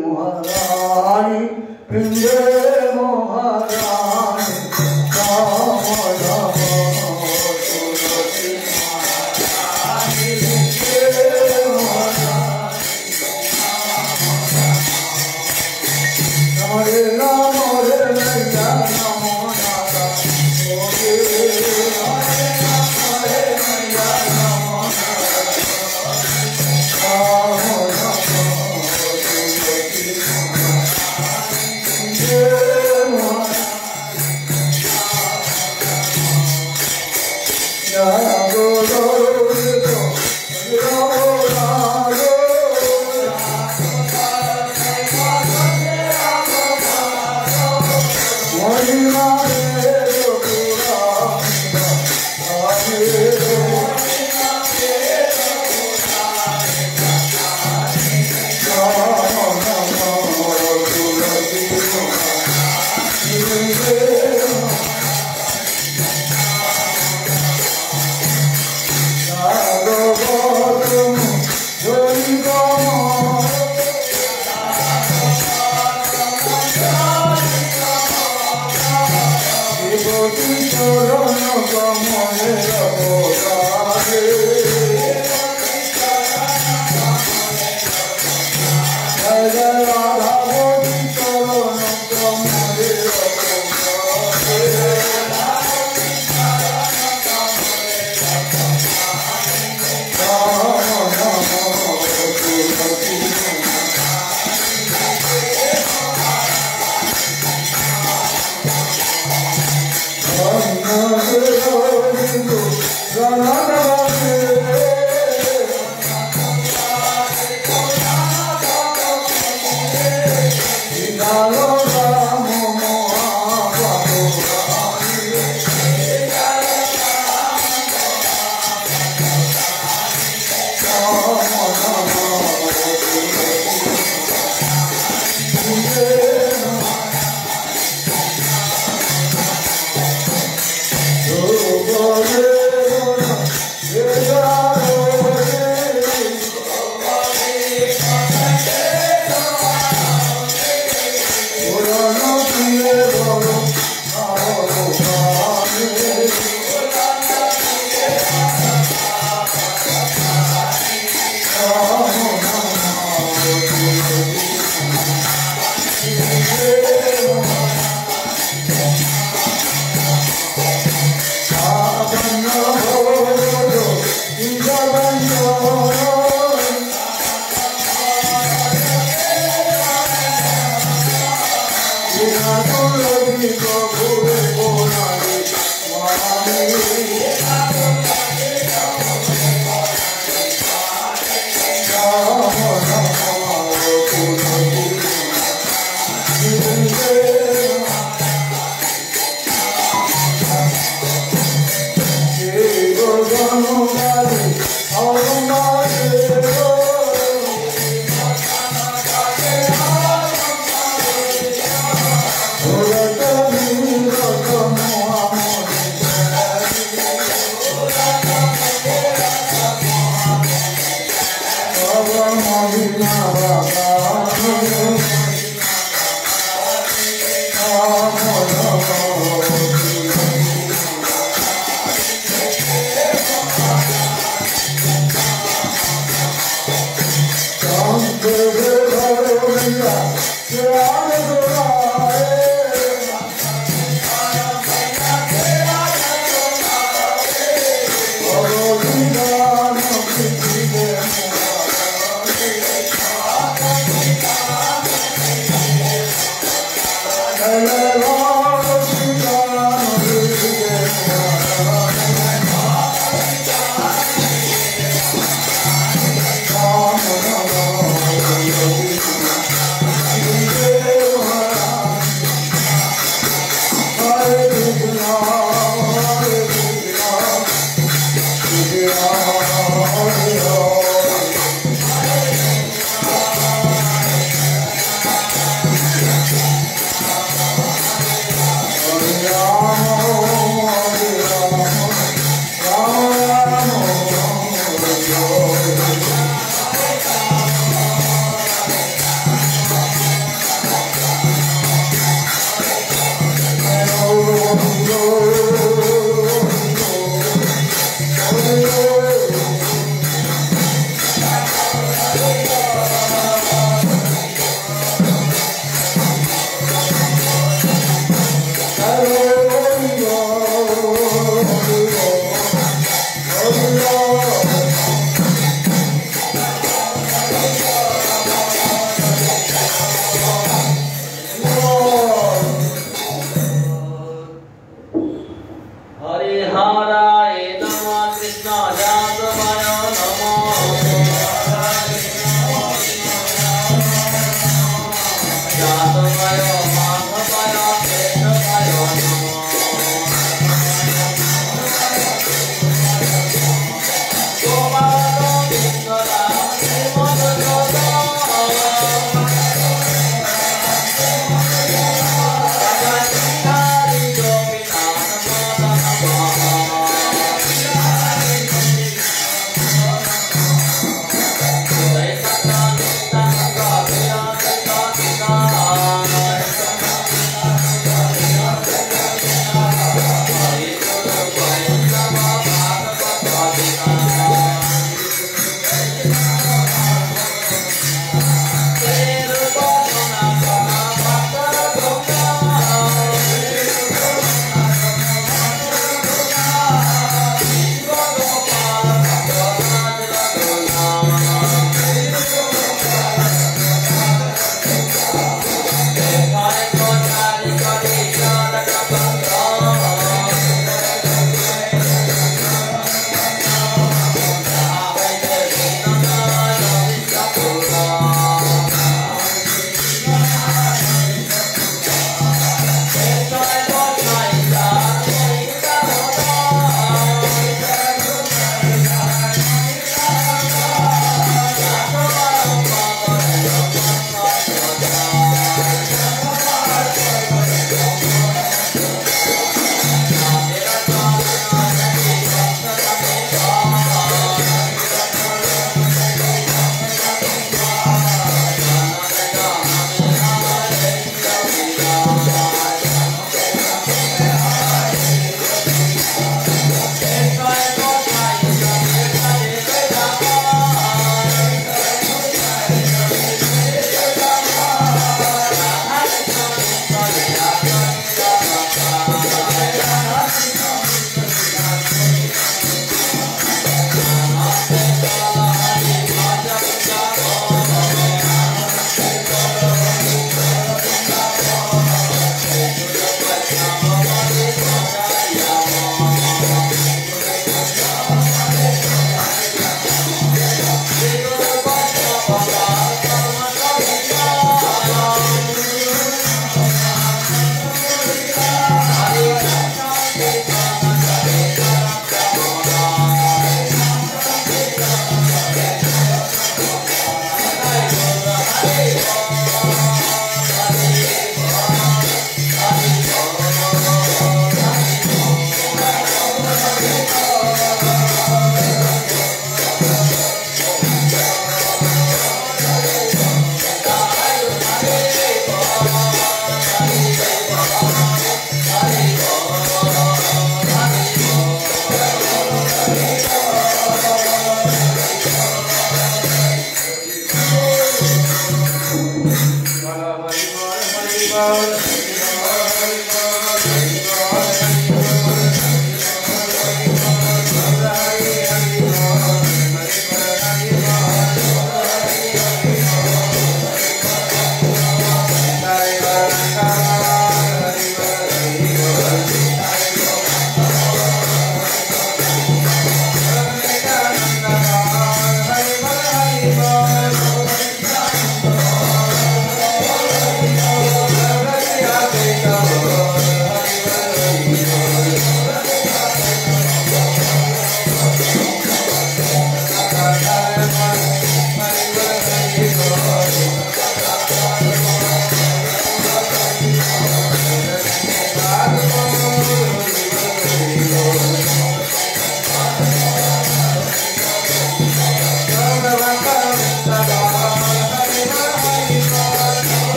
महारानी वृंदे महारानी राम राम तुलसी महारानी वृंदे महारानी हरे राम हरे मैया नमो नारायण हरे राम हरे मैया नमो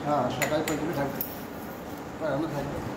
हाँ सकाल पर भी ढंग पर हम खाएंगे